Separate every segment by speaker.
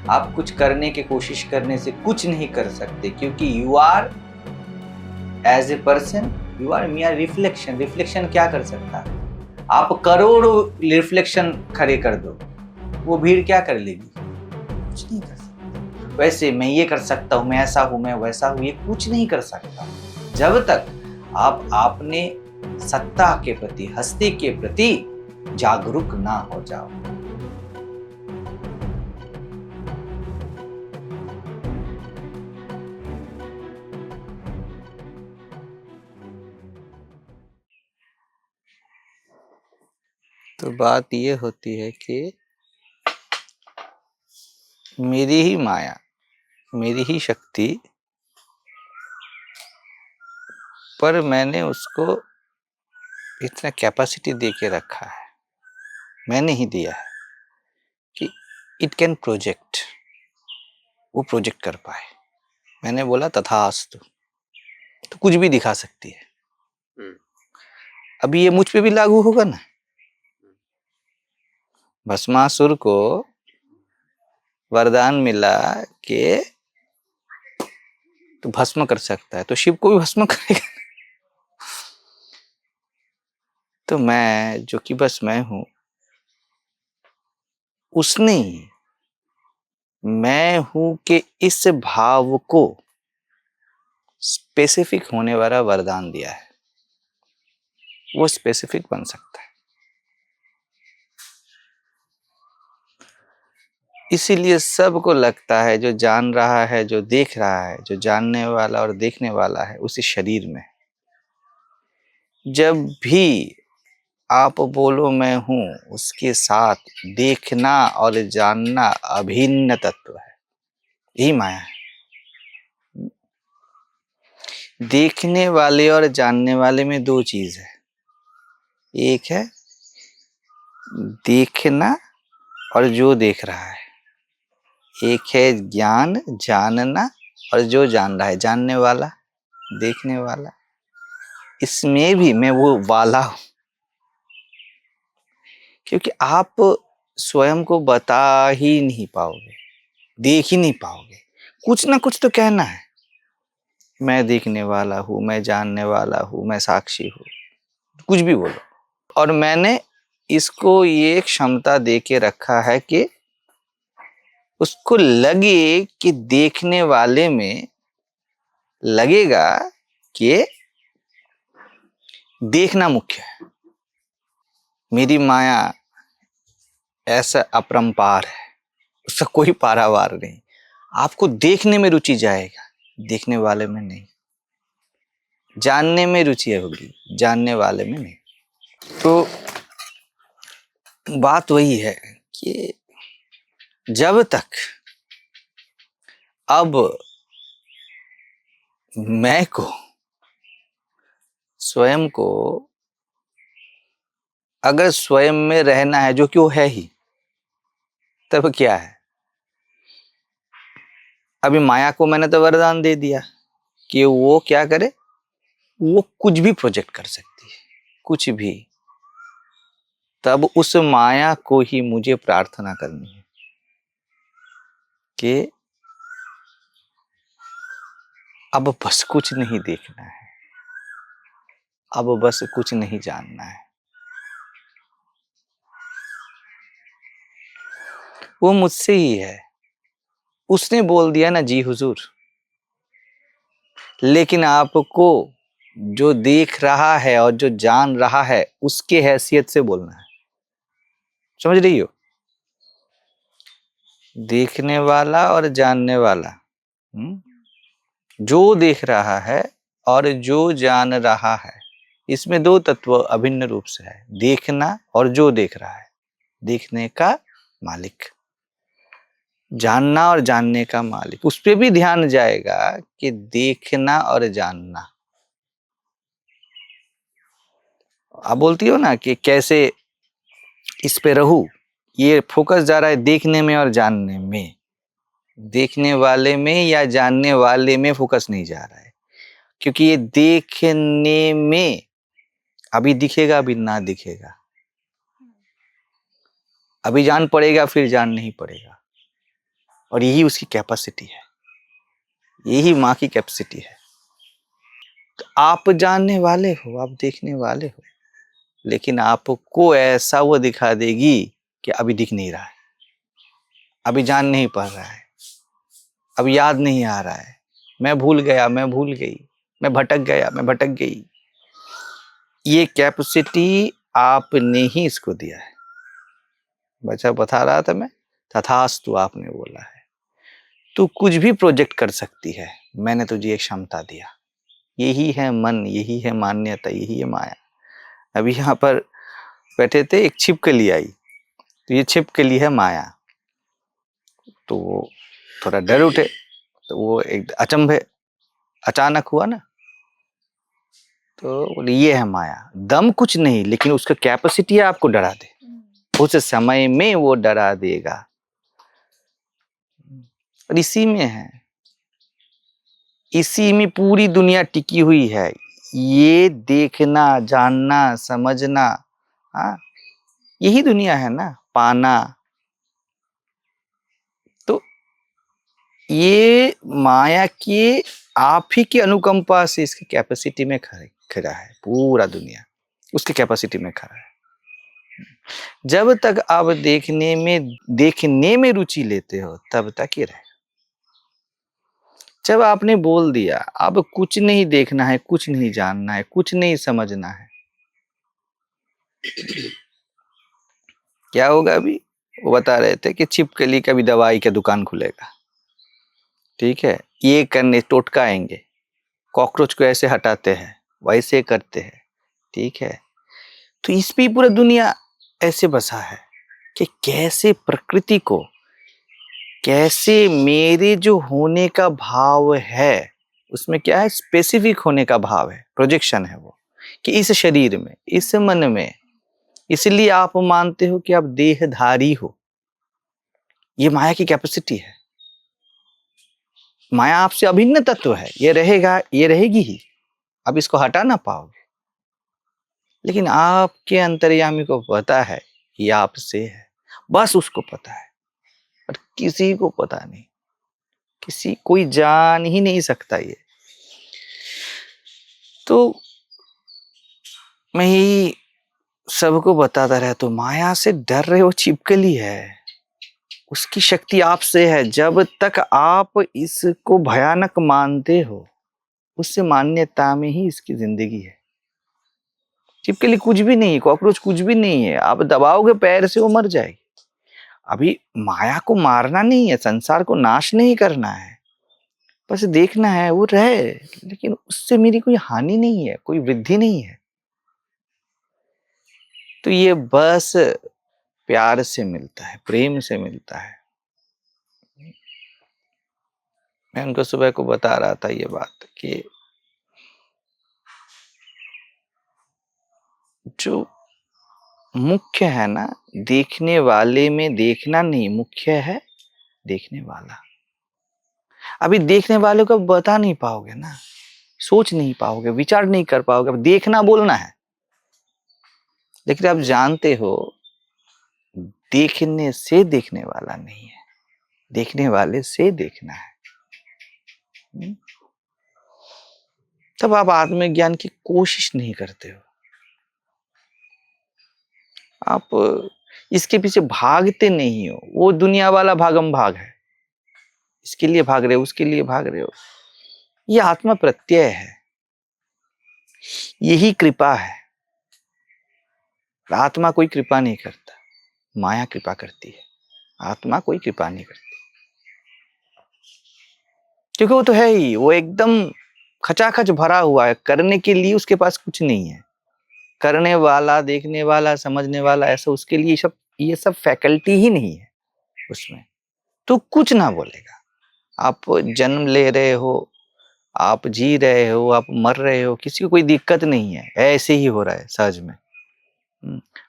Speaker 1: आप कुछ करने की कोशिश करने से कुछ नहीं कर सकते, क्योंकि you are as a person, you are mere reflection. Reflection क्या कर सकता है? आप करोड़ों रिफ्लेक्शन खड़े कर दो, वो भीड़ क्या कर लेगी? कुछ नहीं कर सकती। वैसे मैं ये कर सकता हूँ, मैं ऐसा हूँ, मैं वैसा हूँ, ये कुछ नहीं कर सकता जब तक आप अपने सत्ता के प्रति, हस्ती के प्रति जागरूक ना हो जाओ। तो बात ये होती है कि मेरी ही माया, मेरी ही शक्ति, पर मैंने उसको इतना कैपेसिटी दे के रखा है, मैंने ही दिया है कि इट कैन प्रोजेक्ट, वो प्रोजेक्ट कर पाए। मैंने बोला तथास्तु, तो कुछ भी दिखा सकती है। अभी ये मुझ पे भी लागू होगा ना। भस्मासुर को वरदान मिला कि तो भस्म कर सकता है, तो शिव को भी भस्म करेगा। तो मैं जो कि बस मैं हूं, उसने मैं हूं के इस भाव को स्पेसिफिक होने वाला वरदान दिया है। वो स्पेसिफिक बन सकता है। इसीलिए सबको लगता है जो जान रहा है, जो देख रहा है, जो जानने वाला और देखने वाला है उसी शरीर में। जब भी आप बोलो मैं हूं, उसके साथ देखना और जानना अभिन्न तत्व है। यही माया है। देखने वाले और जानने वाले में दो चीज है। एक है देखना और जो देख रहा है, एक है ज्ञान, जानना और जो जान रहा है, जानने वाला, देखने वाला। इसमें भी मैं वो वाला हूं, क्योंकि आप स्वयं को बता ही नहीं पाओगे, देख ही नहीं पाओगे। कुछ ना कुछ तो कहना है, मैं देखने वाला हूं, मैं जानने वाला हूं, मैं साक्षी हूं, कुछ भी बोलो। और मैंने इसको ये क्षमता दे के रखा है कि उसको लगे कि देखने वाले में लगेगा कि देखना मुख्य है। मेरी माया ऐसा अपरंपार है, उसका कोई पारावार नहीं। आपको देखने में रुचि जाएगा, देखने वाले में नहीं। जानने में रुचि होगी, जानने वाले में नहीं। तो बात वही है कि जब तक अब मैं को, स्वयं को, अगर स्वयं में रहना है, जो कि वो है ही, तब क्या है? अभी माया को मैंने तो वरदान दे दिया कि वो क्या करे, वो कुछ भी प्रोजेक्ट कर सकती है, कुछ भी। तब उस माया को ही मुझे प्रार्थना करनी है कि अब बस कुछ नहीं देखना है, अब बस कुछ नहीं जानना है। वो मुझसे ही है। उसने बोल दिया ना जी हुजूर, लेकिन आपको जो देख रहा है और जो जान रहा है उसके हैसियत से बोलना है। समझ रही हो? देखने वाला और जानने वाला, जो देख रहा है और जो जान रहा है, इसमें दो तत्व अभिन्न रूप से है। देखना और जो देख रहा है, देखने का मालिक, जानना और जानने का मालिक। उस पे भी ध्यान जाएगा कि देखना और जानना। आप बोलती हो ना कि कैसे इस पे रहूं, ये फोकस जा रहा है देखने में और जानने में। देखने वाले में या जानने वाले में फोकस नहीं जा रहा है, क्योंकि ये देखने में अभी दिखेगा, अभी ना दिखेगा, अभी जान पड़ेगा, फिर जान नहीं पड़ेगा। और यही उसकी कैपेसिटी है, यही माँ की कैपेसिटी है। तो आप जानने वाले हो, आप देखने वाले हो, लेकिन आपको ऐसा वो दिखा देगी कि अभी दिख नहीं रहा है, अभी जान नहीं पा रहा है, अब याद नहीं आ रहा है, मैं भूल गया, मैं भूल गई, मैं भटक गया, मैं भटक गई। ये कैपेसिटी आपने ही इसको दिया है। बच्चा बता रहा था मैं, तथास्तु आपने बोला है, तू कुछ भी प्रोजेक्ट कर सकती है, मैंने तुझे एक क्षमता दिया। यही है मन, यही है मान्यता, यही है माया। अभी यहाँ पर बैठे थे, एक छिपकली आई, तो ये छिपकली है माया। तो वो थोड़ा डर उठे, तो वो एक अचंभे अचानक हुआ ना, तो बोले ये है माया। दम कुछ नहीं, लेकिन उसका कैपेसिटी है आपको डरा दे, उस समय में वो डरा देगा। और इसी में है, इसी में पूरी दुनिया टिकी हुई है। ये देखना, जानना, समझना, हाँ, यही दुनिया है ना, पाना। तो ये माया के आप ही की अनुकंपा से इसकी कैपेसिटी में खड़ा है, पूरा दुनिया उसकी कैपेसिटी में खड़ा है। जब तक आप देखने में रुचि लेते हो, तब तक ही रहेगा। जब आपने बोल दिया अब कुछ नहीं देखना है, कुछ नहीं जानना है, कुछ नहीं समझना है, क्या होगा? अभी वो बता रहे थे कि छिपकली का भी दवाई का दुकान खुलेगा, ठीक है, ये करने टोटका आएंगे, कॉकरोच को ऐसे हटाते हैं, वैसे करते हैं, ठीक है। तो इस पे पूरा दुनिया ऐसे बसा है कि कैसे प्रकृति को, कैसे मेरे जो होने का भाव है, उसमें क्या है, स्पेसिफिक होने का भाव है, प्रोजेक्शन है वो, कि इस शरीर में, इस मन में, इसलिए आप मानते हो कि आप देहधारी हो। ये माया की कैपेसिटी है। माया आपसे अभिन्न तत्व है, ये रहेगा, ये रहेगी ही, अब इसको हटा ना पाओगे। लेकिन आपके अंतर्यामी को पता है ये आपसे है, बस उसको पता है, और किसी को पता नहीं, कोई जान ही नहीं सकता ये। तो मैं यही सबको बताता रहता हूं, माया से डर रहे हो, छिपकली है, उसकी शक्ति आपसे है। जब तक आप इसको भयानक मानते हो, उससे मान्यता में ही इसकी जिंदगी है। छिपकली कुछ भी नहीं है, कॉकरोच कुछ भी नहीं है, आप दबाओगे पैर से वो मर जाएगी। अभी माया को मारना नहीं है, संसार को नाश नहीं करना है, बस देखना है वो रहे, लेकिन उससे मेरी कोई हानि नहीं है, कोई वृद्धि नहीं है। तो ये बस प्यार से मिलता है, प्रेम से मिलता है। मैं उनको सुबह को बता रहा था ये बात कि जो मुख्य है ना, देखने वाले में देखना नहीं, मुख्य है देखने वाला। अभी देखने वाले को बता नहीं पाओगे ना, सोच नहीं पाओगे, विचार नहीं कर पाओगे, अब देखना बोलना है। लेकिन आप जानते हो देखने से देखने वाला नहीं है, देखने वाले से देखना है। तब आप आत्मज्ञान की कोशिश नहीं करते हो, आप इसके पीछे भागते नहीं हो। वो दुनिया वाला भागम भाग है, इसके लिए भाग रहे हो, उसके लिए भाग रहे हो। ये आत्मा प्रत्यय है, यही कृपा है। आत्मा कोई कृपा नहीं करता, माया कृपा करती है, आत्मा कोई कृपा नहीं करती, क्योंकि वो तो है ही, वो एकदम खचाखच भरा हुआ है, करने के लिए उसके पास कुछ नहीं है। करने वाला, देखने वाला, समझने वाला, ऐसा उसके लिए ये सब फैकल्टी ही नहीं है उसमें, तो कुछ ना बोलेगा। आप जन्म ले रहे हो, आप जी रहे हो, आप मर रहे हो, किसी को कोई दिक्कत नहीं है, ऐसे ही हो रहा है सहज में।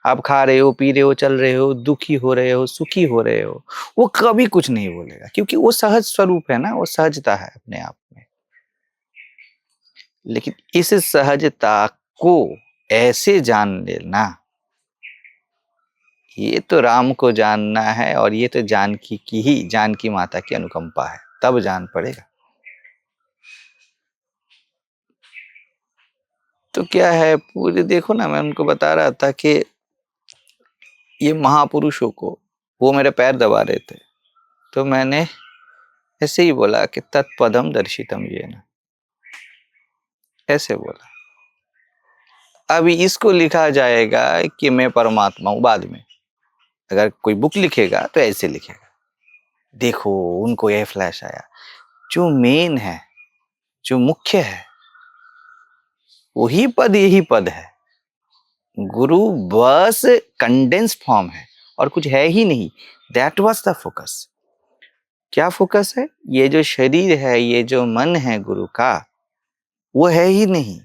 Speaker 1: आप खा रहे हो, पी रहे हो, चल रहे हो, दुखी हो रहे हो, सुखी हो रहे हो, वो कभी कुछ नहीं बोलेगा, क्योंकि वो सहज स्वरूप है ना, वो सहजता है अपने आप में। लेकिन इस सहजता को ऐसे जान लेना ये तो राम को जानना है और ये तो जानकी की ही, जानकी माता की अनुकंपा है, तब जान पड़ेगा। तो क्या है, पूरे देखो ना, मैं उनको बता रहा था कि ये महापुरुषों को, वो मेरे पैर दबा रहे थे, तो मैंने ऐसे ही बोला कि तत्पदम दर्शितम येन, ऐसे बोला। अभी इसको लिखा जाएगा कि मैं परमात्मा हूं बाद में, अगर कोई बुक लिखेगा तो ऐसे लिखेगा। देखो उनको यह फ्लैश आया, जो मेन है, जो मुख्य है, वही पद यही पद है। गुरु बस कंडेंस फॉर्म है और कुछ है ही नहीं। That was the focus. क्या फोकस है? ये जो शरीर है, ये जो मन है गुरु का, वो है ही नहीं।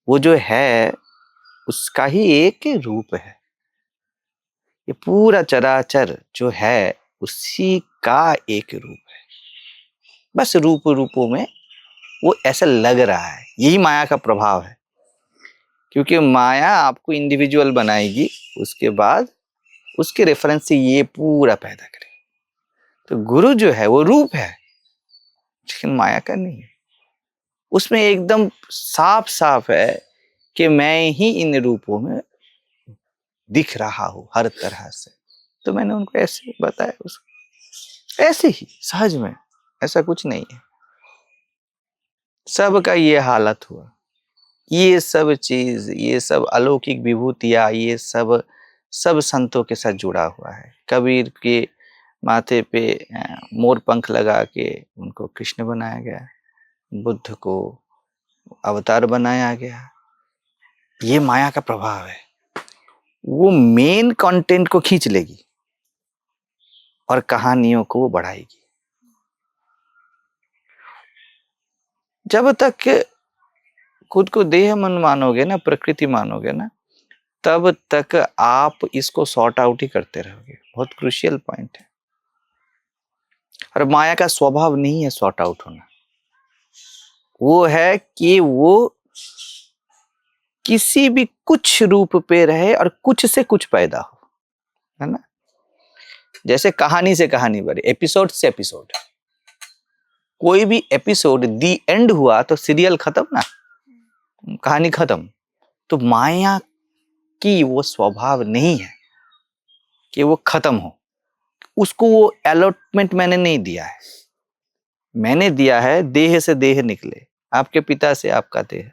Speaker 1: वो जो है उसका ही एक रूप है। ये पूरा चराचर जो है उसी का एक रूप है। बस रूप रूपों में वो ऐसा लग रहा है। यही माया का प्रभाव है, क्योंकि माया आपको इंडिविजुअल बनाएगी, उसके बाद उसके रेफरेंस से ये पूरा पैदा करेगी। तो गुरु जो है वो रूप है, लेकिन माया का नहीं है। उसमें एकदम साफ साफ है कि मैं ही इन रूपों में दिख रहा हूं हर तरह से। तो मैंने उनको ऐसे बताया, उसको ऐसे ही सहज में, ऐसा कुछ नहीं है। सबका ये हालत हुआ। ये सब चीज, ये सब अलौकिक विभूतियां, ये सब सब संतों के साथ जुड़ा हुआ है। कबीर के माथे पे मोर पंख लगा के उनको कृष्ण बनाया गया, बुद्ध को अवतार बनाया गया। ये माया का प्रभाव है। वो मेन कंटेंट को खींच लेगी और कहानियों को वो बढ़ाएगी। जब तक खुद को देह मन मानोगे ना, प्रकृति मानोगे ना, तब तक आप इसको सॉर्ट आउट ही करते रहोगे। बहुत क्रूशियल पॉइंट है। और माया का स्वभाव नहीं है सॉर्ट आउट होना। वो है कि वो किसी भी कुछ रूप पे रहे और कुछ से कुछ पैदा हो, है ना। जैसे कहानी से कहानी बढ़े, एपिसोड से एपिसोड। कोई भी एपिसोड दी एंड हुआ तो सीरियल खत्म ना, कहानी खत्म। तो माया की वो स्वभाव नहीं है कि वो खत्म हो। उसको वो अलॉटमेंट मैंने नहीं दिया है। मैंने दिया है देह से देह निकले, आपके पिता से आपका देह,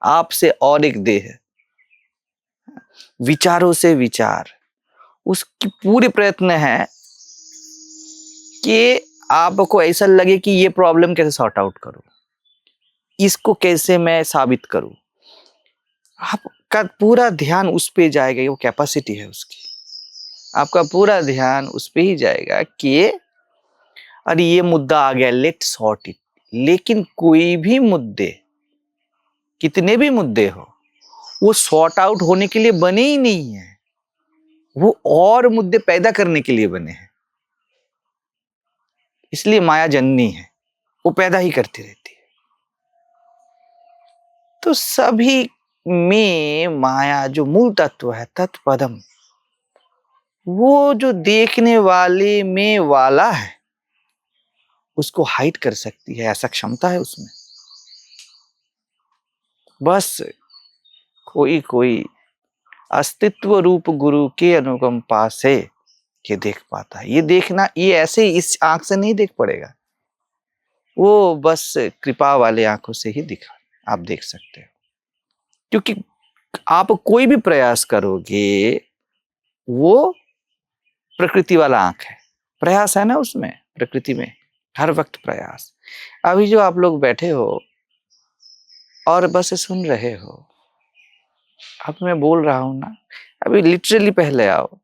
Speaker 1: आपसे और एक देह, विचारों से विचार। उसकी पूरी प्रयत्न है कि आपको ऐसा लगे कि ये प्रॉब्लम कैसे सॉर्ट आउट करूं, इसको कैसे मैं साबित करूं। आपका पूरा ध्यान उस पे जाएगा। वो कैपेसिटी है उसकी। आपका पूरा ध्यान उस पे ही जाएगा कि अरे ये मुद्दा आ गया, लेट सॉर्ट इट। लेकिन कोई भी मुद्दे, कितने भी मुद्दे हो, वो सॉर्ट आउट होने के लिए बने ही नहीं है। वो और मुद्दे पैदा करने के लिए बने हैं। इसलिए माया जननी है, वो पैदा ही करती रहती है। तो सभी में माया जो मूल तत्व है, तत्पदम, वो जो देखने वाले में वाला है, उसको हाइड कर सकती है, ऐसा क्षमता है उसमें। बस कोई कोई अस्तित्व रूप गुरु के अनुकंपा से ये देख पाता है। ये देखना, ये ऐसे इस आंख से नहीं देख पड़ेगा, वो बस कृपा वाले आंखों से ही दिखा, आप देख सकते हो। क्योंकि आप कोई भी प्रयास करोगे, वो प्रकृति वाला आंख है। प्रयास है ना उसमें, प्रकृति में हर वक्त प्रयास। अभी जो आप लोग बैठे हो और बस सुन रहे हो, अब मैं बोल रहा हूं ना, अभी लिटरली पहले आओ,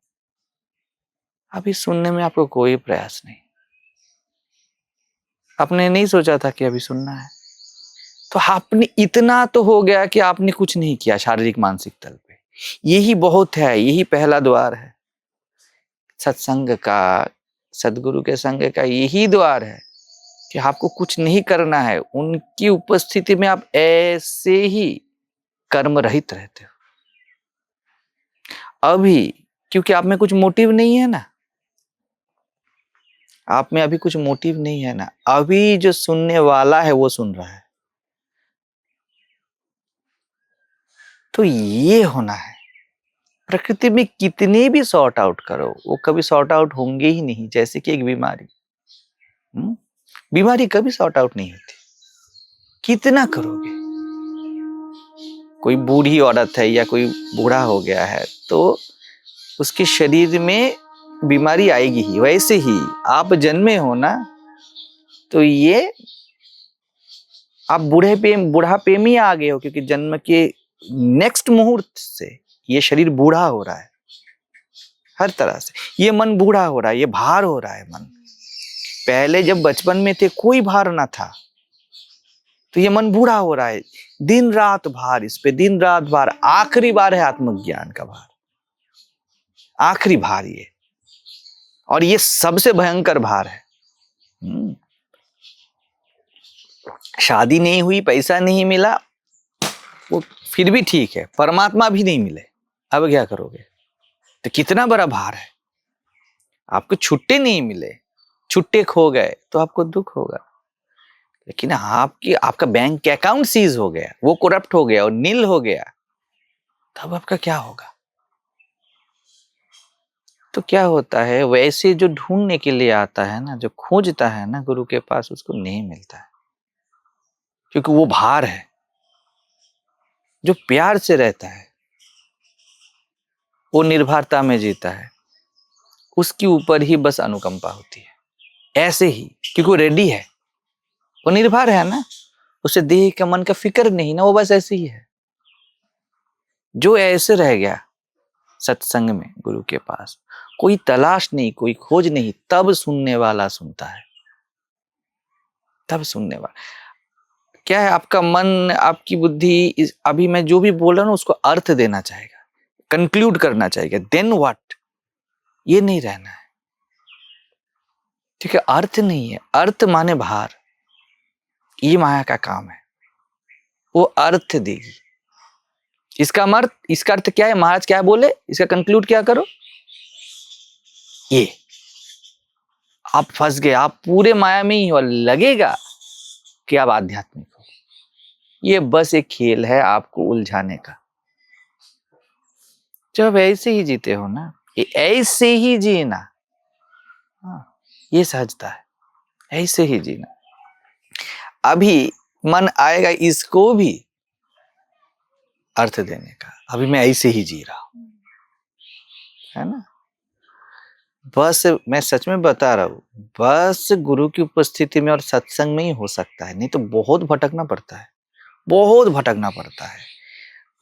Speaker 1: अभी सुनने में आपको कोई प्रयास नहीं। आपने नहीं सोचा था कि अभी सुनना है, तो आपने इतना तो हो गया कि आपने कुछ नहीं किया शारीरिक मानसिक तल पे। यही बहुत है, यही पहला द्वार है सत्संग का, सदगुरु के संग का। यही द्वार है कि आपको कुछ नहीं करना है। उनकी उपस्थिति में आप ऐसे ही कर्म रहित रहते हो। अभी क्योंकि आप में कुछ मोटिव नहीं है ना, आप में अभी कुछ मोटिव नहीं है ना। अभी जो सुनने वाला है वो सुन रहा है, तो ये होना है। प्रकृति में कितने भी सॉर्ट आउट करो, वो कभी सॉर्ट आउट होंगे ही नहीं। जैसे कि एक बीमारी, बीमारी कभी सॉर्ट आउट नहीं होती, कितना करोगे। कोई बूढ़ी औरत है या कोई बूढ़ा हो गया है तो उसके शरीर में बीमारी आएगी ही। वैसे ही आप जन्मे हो ना, तो ये आप बुढ़ापे में आ गए हो, क्योंकि जन्म के नेक्स्ट मुहूर्त से ये शरीर बूढ़ा हो रहा है। हर तरह से ये मन बूढ़ा हो रहा है, ये भार हो रहा है मन। पहले जब बचपन में थे कोई भार ना था, तो ये मन बूढ़ा हो रहा है, दिन रात भार इस पे, दिन रात भार। आखिरी बार है आत्मज्ञान का भार, आखिरी भार ये, और ये सबसे भयंकर भार है। शादी नहीं हुई, पैसा नहीं मिला, वो फिर भी ठीक है, परमात्मा भी नहीं मिले, अब क्या करोगे? तो कितना बड़ा भार है। आपको छुट्टे नहीं मिले, छुट्टे खो गए तो आपको दुख होगा, लेकिन आपका बैंक अकाउंट सीज हो गया, वो करप्ट हो गया और नील हो गया, तब आपका क्या होगा? तो क्या होता है, वैसे जो ढूंढने के लिए आता है ना, जो खोजता है ना गुरु के पास, उसको नहीं मिलता है, क्योंकि वो भार है। जो प्यार से रहता है, वो निर्भरता में जीता है, उसके ऊपर ही बस अनुकंपा होती है। ऐसे ही क्योंकि वो रेडी है, वो निर्भर है ना, उसे देह का मन का फिक्र नहीं ना, वो बस ऐसे ही है। जो ऐसे रह गया सत्संग में गुरु के पास, कोई तलाश नहीं, कोई खोज नहीं, तब सुनने वाला सुनता है, तब सुनने वाला क्या है, आपका मन, आपकी बुद्धि अभी मैं जो भी बोल रहा हूं उसको अर्थ देना चाहेगा, कंक्लूड करना चाहेगा, देन व्हाट, ये नहीं रहना है। ठीक है, अर्थ नहीं है, अर्थ माने भार, ये माया का काम है, वो अर्थ देगी। इसका अर्थ क्या है? महाराज क्या बोले, इसका कंक्लूड क्या करो, ये आप फंस गए, आप पूरे माया में ही हो, लगेगा कि आप आध्यात्मिक हो। ये बस एक खेल है आपको उलझाने का। जब ऐसे ही जीते हो ना, ये ऐसे ही जीना, ये सहजता है, ऐसे ही जीना। अभी मन आएगा इसको भी अर्थ देने का, अभी मैं ऐसे ही जी रहा हूं, है ना। बस मैं सच में बता रहा हूं, बस गुरु की उपस्थिति में और सत्संग में ही हो सकता है, नहीं तो बहुत भटकना पड़ता है, बहुत भटकना पड़ता है।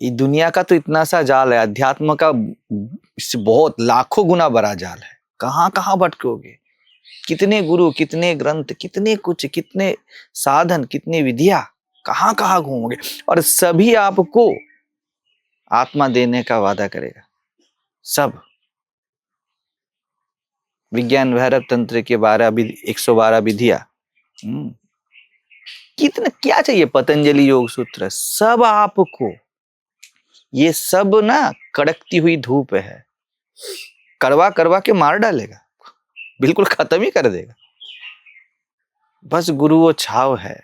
Speaker 1: ये दुनिया का तो इतना सा जाल है, अध्यात्म का बहुत लाखों गुना बड़ा जाल है। कहां कहां भटकोगे, कितने गुरु, कितने ग्रंथ, कितने कुछ, कितने साधन, कितने विधियां, कहां कहां घूमोगे, और सभी आपको आत्मा देने का वादा करेगा। सब विज्ञान भैरव तंत्र के 112 विधियां, कितना क्या चाहिए, पतंजलि योग सूत्र, सब आपको। ये सब ना कड़कती हुई धूप है, करवा करवा के मार डालेगा, बिल्कुल खत्म ही कर देगा। बस गुरु वो छाव है,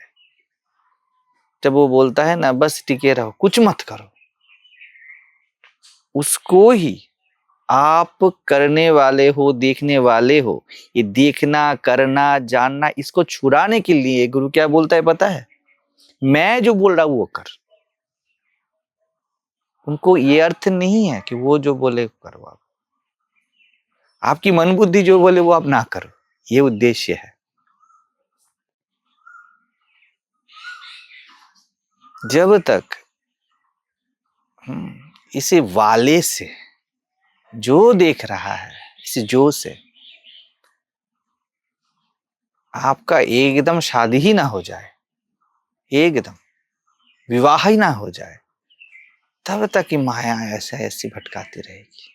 Speaker 1: जब वो बोलता है ना बस टिके रहो, कुछ मत करो, उसको ही आप करने वाले हो, देखने वाले हो। ये देखना, करना, जानना, इसको छुड़ाने के लिए गुरु क्या बोलता है पता है, मैं जो बोल रहा हूं वो कर। उनको ये अर्थ नहीं है कि वो जो बोले करो, आप आपकी मन बुद्धि जो बोले वो आप ना करो, ये उद्देश्य है। जब तक इसे वाले से, जो देख रहा है इसे जो से, आपका एकदम शादी ही ना हो जाए, एकदम विवाह ही ना हो जाए, तब तक कि माया ऐसी भटकाती रहेगी।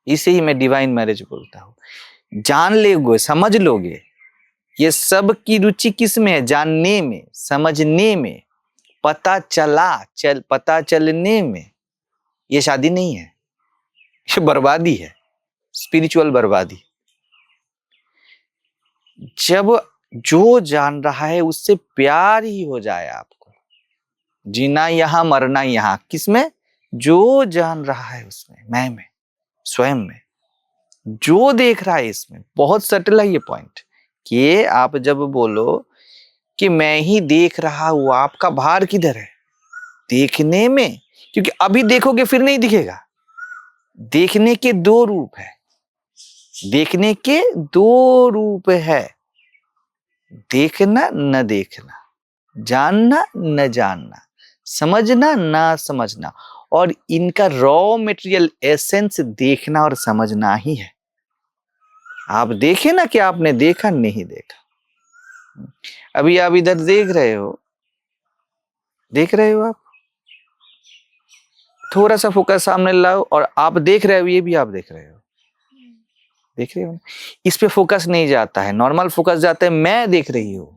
Speaker 1: इसे ही मैं डिवाइन मैरिज बोलता हूं। जान लोगे, समझ लोगे, ये सब की रुचि किस में है, जानने में, समझने में, पता चलने में। ये शादी नहीं है, ये बर्बादी है, स्पिरिचुअल बर्बादी। जब जो जान रहा है उससे प्यार ही हो जाए आपको, जीना यहां मरना यहां, किसमें? जो जान रहा है उसमें, मैं में, स्वयं में, जो देख रहा है इसमें। बहुत सटल है ये पॉइंट कि आप जब बोलो कि मैं ही देख रहा हूं, आपका भार किधर है? देखने में। क्योंकि अभी देखोगे फिर नहीं दिखेगा। देखने के दो रूप है, देखने के दो रूप है, देखना न देखना, जानना न जानना, समझना ना समझना। और इनका रॉ मटेरियल एसेंस देखना और समझना ही है। आप देखे ना कि आपने देखा नहीं देखा। अभी आप इधर देख रहे हो, देख रहे हो आप, थोड़ा सा फोकस सामने लाओ और आप देख रहे हो, ये भी आप देख रहे हो, देख रहे हो। इस पे फोकस नहीं जाता है, नॉर्मल फोकस जाता है मैं देख रही हूं।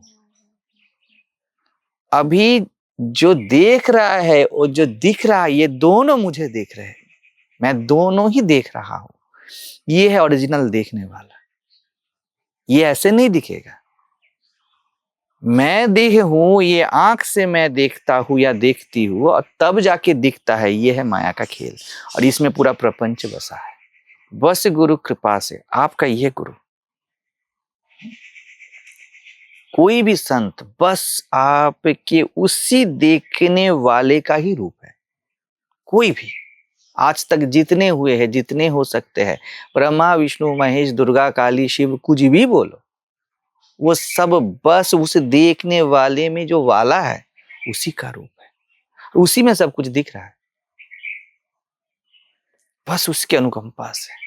Speaker 1: अभी जो देख रहा है और जो दिख रहा है, ये दोनों मुझे देख रहे हैं, मैं दोनों ही देख रहा हूं। ये है ओरिजिनल देखने वाला। ये ऐसे नहीं दिखेगा। मैं देख हूं, ये आंख से मैं देखता हूं या देखती हूं और तब जाके दिखता है। ये है माया का खेल और इसमें पूरा प्रपंच बसा है। बस गुरु कृपा से, आपका ये गुरु, कोई भी संत बस आपके उसी देखने वाले का ही रूप है। कोई भी आज तक जितने हुए हैं, जितने हो सकते हैं, ब्रह्मा विष्णु महेश दुर्गा काली शिव, कुछ भी बोलो, वो सब बस उस देखने वाले में जो वाला है उसी का रूप है। उसी में सब कुछ दिख रहा है, बस उसके अनुकंपा से।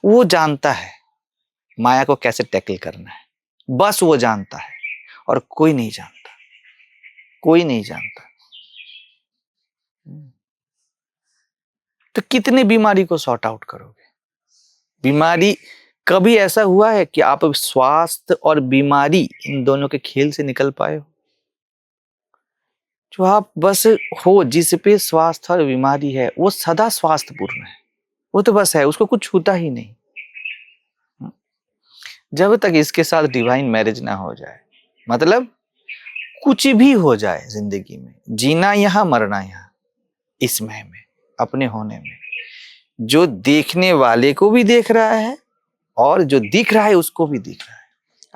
Speaker 1: वो जानता है माया को कैसे टैकल करना है, बस वो जानता है और कोई नहीं जानता, कोई नहीं जानता। तो कितने बीमारी को सॉर्ट आउट करोगे? बीमारी कभी ऐसा हुआ है कि आप स्वास्थ्य और बीमारी इन दोनों के खेल से निकल पाए हो? जो आप बस हो, जिस पे स्वास्थ्य और बीमारी है, वो सदा स्वास्थ्यपूर्ण है, वो तो बस है, उसको कुछ छूता ही नहीं। जब तक इसके साथ डिवाइन मैरिज ना हो जाए, मतलब कुछ भी हो जाए जिंदगी में, जीना यहां मरना यहां, इसमें में, अपने होने में, जो देखने वाले को भी देख रहा है और जो दिख रहा है उसको भी दिख रहा है।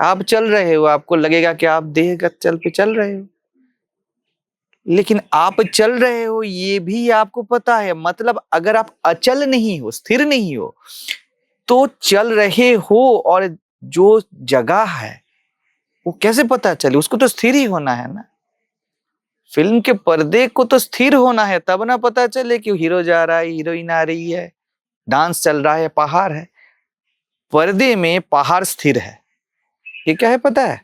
Speaker 1: आप चल रहे हो, आपको लगेगा कि आप देहगत चल पे चल रहे हो, लेकिन आप चल रहे हो ये भी आपको पता है। मतलब अगर आप अचल नहीं हो, स्थिर नहीं हो, तो चल रहे हो और जो जगह है वो कैसे पता चले? उसको तो स्थिर ही होना है ना। फिल्म के पर्दे को तो स्थिर होना है, तब ना पता चले कि हीरो जा रहा है, हीरोइन आ रही है, डांस चल रहा है, पहाड़ है। पर्दे में पहाड़ स्थिर है, ये क्या है पता है?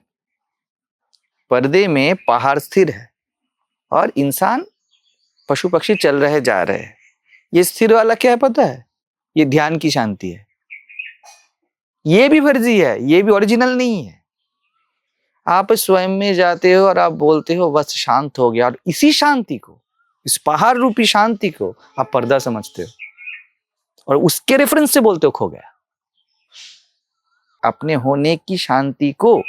Speaker 1: पर्दे में पहाड़ स्थिर है और इंसान, पशु पक्षी चल रहे जा रहे हैं। ये स्थिर वाला क्या है पता है? ये ध्यान की शांति है। ये भी फर्जी है, ये भी ओरिजिनल नहीं है। आप स्वयं में जाते हो और आप बोलते हो बस शांत हो गया, और इसी शांति को, इस पहाड़ रूपी शांति को आप पर्दा समझते हो और उसके रेफरेंस से बोलते हो खो गया। अपने होने की शांति को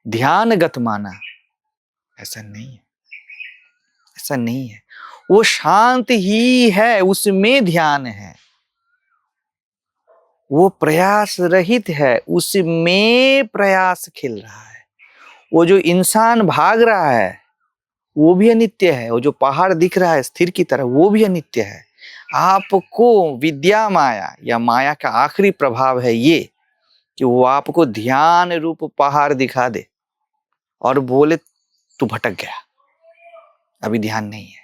Speaker 1: ध्यानगत माना, ऐसा नहीं है, ऐसा नहीं है। वो शांत ही है, उसमें ध्यान है। वो प्रयास रहित है, उसमें प्रयास खिल रहा है। वो जो इंसान भाग रहा है वो भी अनित्य है, वो जो पहाड़ दिख रहा है स्थिर की तरह वो भी अनित्य है। आपको विद्या माया या माया का आखिरी प्रभाव है ये कि वो आपको ध्यान रूप पहाड़ दिखा दे और बोले तू भटक गया, अभी ध्यान नहीं है।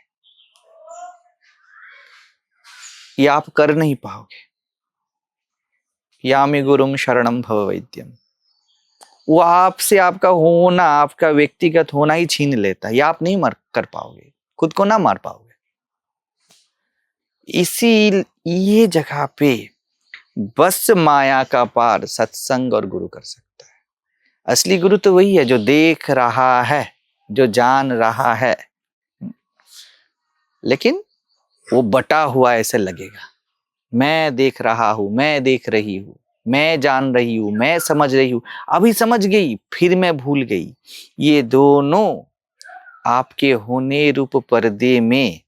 Speaker 1: ये आप कर नहीं पाओगे। यामि गुरुम शरणम भव वैद्यम, वो आपसे आपका होना, आपका व्यक्तिगत होना ही छीन लेता है। ये आप नहीं कर पाओगे, खुद को ना मार पाओगे। इसी ये जगह पे बस माया का पार सत्संग और गुरु कर सकता है। असली गुरु तो वही है जो देख रहा है, जो जान रहा है। लेकिन वो बटा हुआ ऐसे लगेगा। मैं देख रहा हूं, मैं देख रही हूं, मैं जान रही हूं, मैं समझ रही हूं, अभी समझ गई फिर मैं भूल गई। ये दोनों आपके होने रूप पर्दे में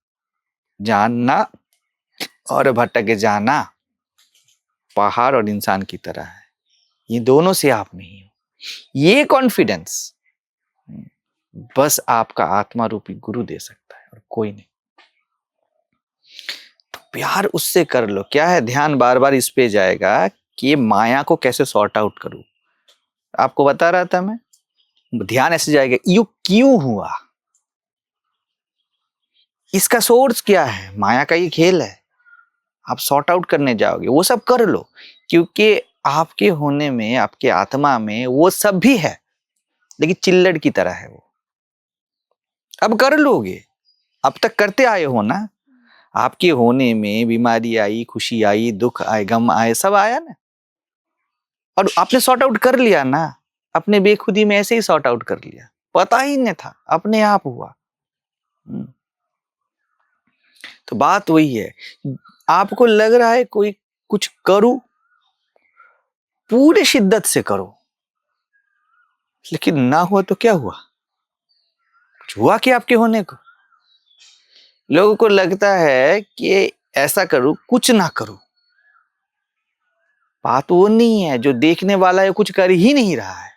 Speaker 1: जानना और भटक जाना पहाड़ और इंसान की तरह है। ये दोनों से आप नहीं हो। ये कॉन्फिडेंस बस आपका आत्मा रूपी गुरु दे सकता है और कोई नहीं। तो प्यार उससे कर लो। क्या है, ध्यान बार बार इस पे जाएगा कि ये माया को कैसे सॉर्ट आउट करूं। आपको बता रहा था मैं, ध्यान ऐसे जाएगा, यू क्यों हुआ, इसका सोर्स क्या है। माया का ये खेल है, आप सॉर्ट आउट करने जाओगे, वो सब कर लो, क्योंकि आपके होने में, आपके आत्मा में वो सब भी है, लेकिन चिल्लड़ की तरह है वो। अब कर लोगे, अब तक करते आए हो ना। आपके होने में बीमारी आई, खुशी आई, दुख आए, गम आए, सब आया ना, और आपने सॉर्ट आउट कर लिया ना। अपने बेखुदी में ऐसे ही सॉर्ट आउट कर लिया, पता ही नहीं था, अपने आप हुआ। तो बात वही है, आपको लग रहा है कोई कुछ करूं, पूरे शिद्दत से करो, लेकिन ना हुआ तो क्या हुआ, कुछ हुआ कि आपके होने को। लोगों को लगता है कि ऐसा करूं, कुछ ना करूं। बात वो नहीं है, जो देखने वाला है कुछ कर ही नहीं रहा है।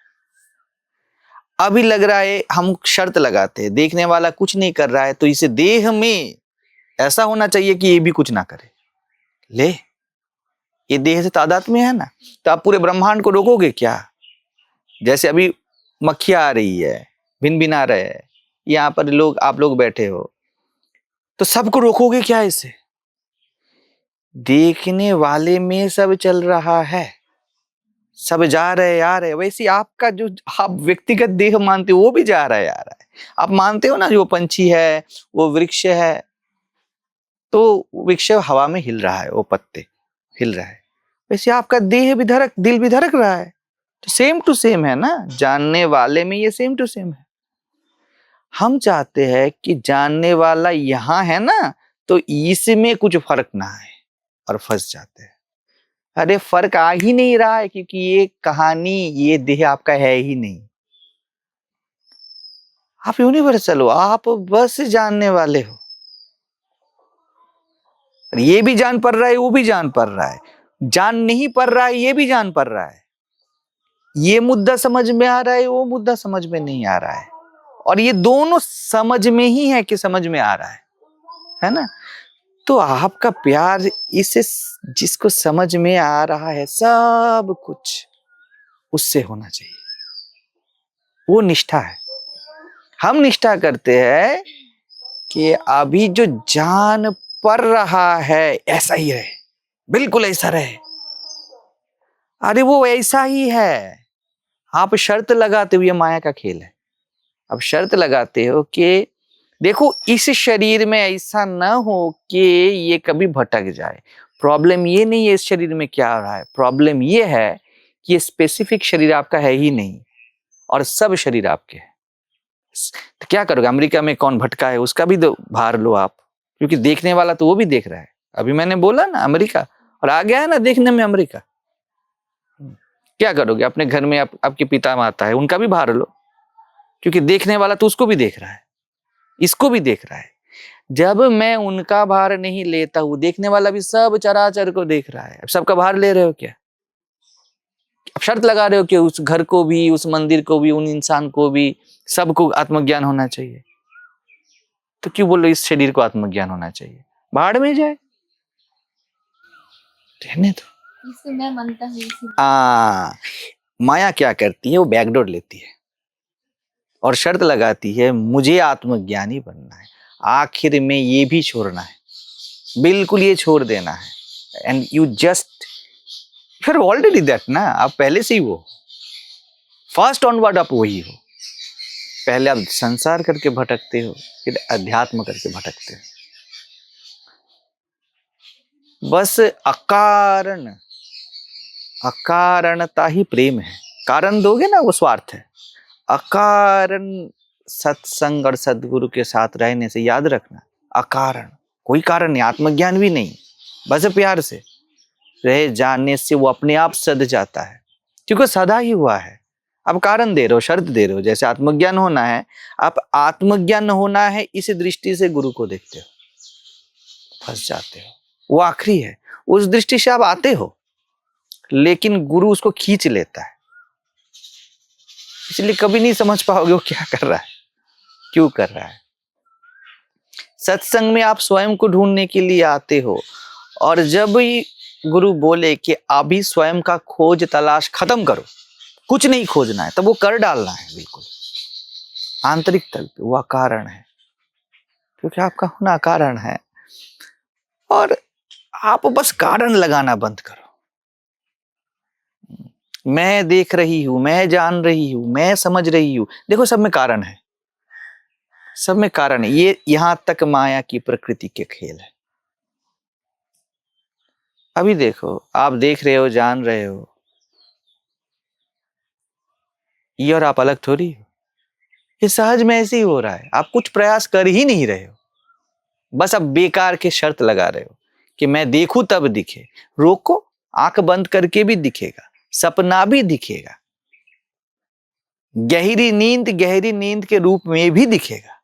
Speaker 1: अभी लग रहा है, हम शर्त लगाते हैं, देखने वाला कुछ नहीं कर रहा है तो इसे देह में ऐसा होना चाहिए कि ये भी कुछ ना करे। ले, ये देह से तादाद में है ना, तो आप पूरे ब्रह्मांड को रोकोगे क्या। जैसे अभी मक्खियां आ रही है, भिन भिन आ रहे हैं, यहाँ पर लोग, आप लोग बैठे हो, तो सबको रोकोगे क्या इसे। देखने वाले में सब चल रहा है, सब जा रहे आ रहे। वैसे आपका जो आप व्यक्तिगत देह मानते हो वो भी जा रहा है आ रहा है। आप मानते हो ना, जो पंछी है, वो वृक्ष है, तो वृक्ष हवा में हिल रहा है, वो पत्ते हिल रहा है, वैसे आपका देह भी धड़क, दिल भी धड़क रहा है। तो सेम टू सेम है ना, जानने वाले में ये सेम टू सेम है। हम चाहते हैं कि जानने वाला यहां है ना, तो इसमें कुछ फर्क ना आए, और फंस जाते हैं। अरे फर्क आ ही नहीं रहा है, क्योंकि ये कहानी, ये देह आपका है ही नहीं। आप यूनिवर्सल हो, आप बस जानने वाले हो। ये भी जान पड़ रहा है, वो भी जान पड़ रहा है, जान नहीं पड़ रहा है, ये भी जान पड़ रहा है। ये मुद्दा समझ में आ रहा है, वो मुद्दा समझ में नहीं आ रहा है, और ये दोनों समझ में ही है कि समझ में आ रहा है ना। तो आपका प्यार इसे, जिसको समझ में आ रहा है सब कुछ, उससे होना चाहिए। वो निष्ठा है। हम निष्ठा करते हैं कि अभी जो जान पड़ रहा है ऐसा ही रहे, बिल्कुल ऐसा रहे। अरे वो ऐसा ही है। आप शर्त लगाते हो, ये माया का खेल है। अब शर्त लगाते हो कि देखो, इस शरीर में ऐसा ना हो कि ये कभी भटक जाए। प्रॉब्लम ये नहीं है इस शरीर में क्या हो रहा है, प्रॉब्लम ये है कि ये स्पेसिफिक शरीर आपका है ही नहीं, और सब शरीर आपके हैं। तो क्या करोगे, अमेरिका में कौन भटका है उसका भी भार लो आप, क्योंकि देखने वाला तो वो भी देख रहा है। अभी मैंने बोला ना अमेरिका, और आ गया है ना देखने में अमेरिका। क्या करोगे, अपने घर में आपके पिता माता है, उनका भी भार लो, क्योंकि देखने वाला तो उसको भी देख रहा है, इसको भी देख रहा है। जब मैं उनका भार नहीं लेता हूं, देखने वाला भी सब चराचर को देख रहा है। अब सबका भार ले रहे हो क्या। अब शर्त लगा रहे हो कि उस घर को भी, उस मंदिर को भी, उन इंसान को भी, सबको आत्मज्ञान होना चाहिए। तो क्यों बोलो इस शरीर को आत्मज्ञान होना चाहिए, भाड़ में जाए, रहने दो।
Speaker 2: मैं मानता हूँ।
Speaker 1: माया क्या करती है, वो बैकडोर लेती है और शर्त लगाती है मुझे आत्मज्ञानी बनना है, आखिर में ये भी छोड़ना है, बिल्कुल ये छोड़ देना है। एंड यू जस्ट, फिर ऑलरेडी दैट ना, आप पहले से ही वो फर्स्ट ऑनवर्ड, आप वही हो। पहले आप संसार करके भटकते हो, फिर अध्यात्म करके भटकते हो। बस अकारण, अकारणता ही प्रेम है। कारण दोगे ना, वो स्वार्थ है। अकारण सत्संग और सदगुरु के साथ रहने से, याद रखना, अकारण कोई कारण नहीं, आत्मज्ञान भी नहीं, बस प्यार से रहे जानने से वो अपने आप सद जाता है, क्योंकि सदा ही हुआ है। अब कारण दे रहे हो, शर्त दे रहे हो, जैसे आत्मज्ञान होना है, आप आत्मज्ञान होना है इस दृष्टि से गुरु को देखते हो, फंस जाते हो, वो आखिरी है, उस दृष्टि से आप आते हो, लेकिन गुरु उसको खींच लेता है, इसलिए कभी नहीं समझ पाओगे वो क्या कर रहा है, क्यों कर रहा है। सत्संग में आप स्वयं को ढूंढने के लिए आते हो, और जब ही गुरु बोले कि अभी स्वयं का खोज तलाश खत्म करो, कुछ नहीं खोजना है, तब वो कर डालना है बिल्कुल आंतरिक तल पे, वो कारण है, क्योंकि आपका होना कारण है, और आप बस कारण लगाना बंद करो। मैं देख रही हूं, मैं जान रही हूं, मैं समझ रही हूं, देखो सब में कारण है, सब में कारण है। ये यहां तक माया की प्रकृति के खेल है। अभी देखो, आप देख रहे हो, जान रहे हो, ये और आप अलग थोड़ी हो, ये सहज में ऐसे ही हो रहा है, आप कुछ प्रयास कर ही नहीं रहे हो, बस आप बेकार के शर्त लगा रहे हो कि मैं देखूं तब दिखे। रोको, आंख बंद करके भी दिखेगा, सपना भी दिखेगा, गहरी नींद के रूप में भी दिखेगा।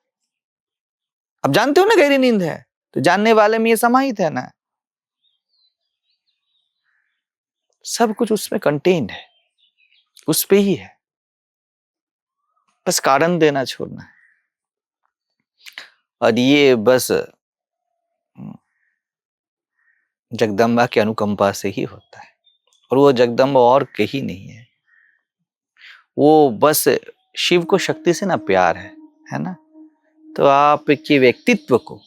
Speaker 1: अब जानते हो ना गहरी नींद है, तो जानने वाले में ये समाहित है ना, सब कुछ उसमें कंटेन्ड है, उस पे ही है, बस कारण देना छोड़ना है। और ये बस जगदम्बा की अनुकंपा से ही होता है, और वो जगदम्बा और कहीं नहीं है, वो बस शिव को शक्ति से ना प्यार है ना। तो आपके व्यक्तित्व को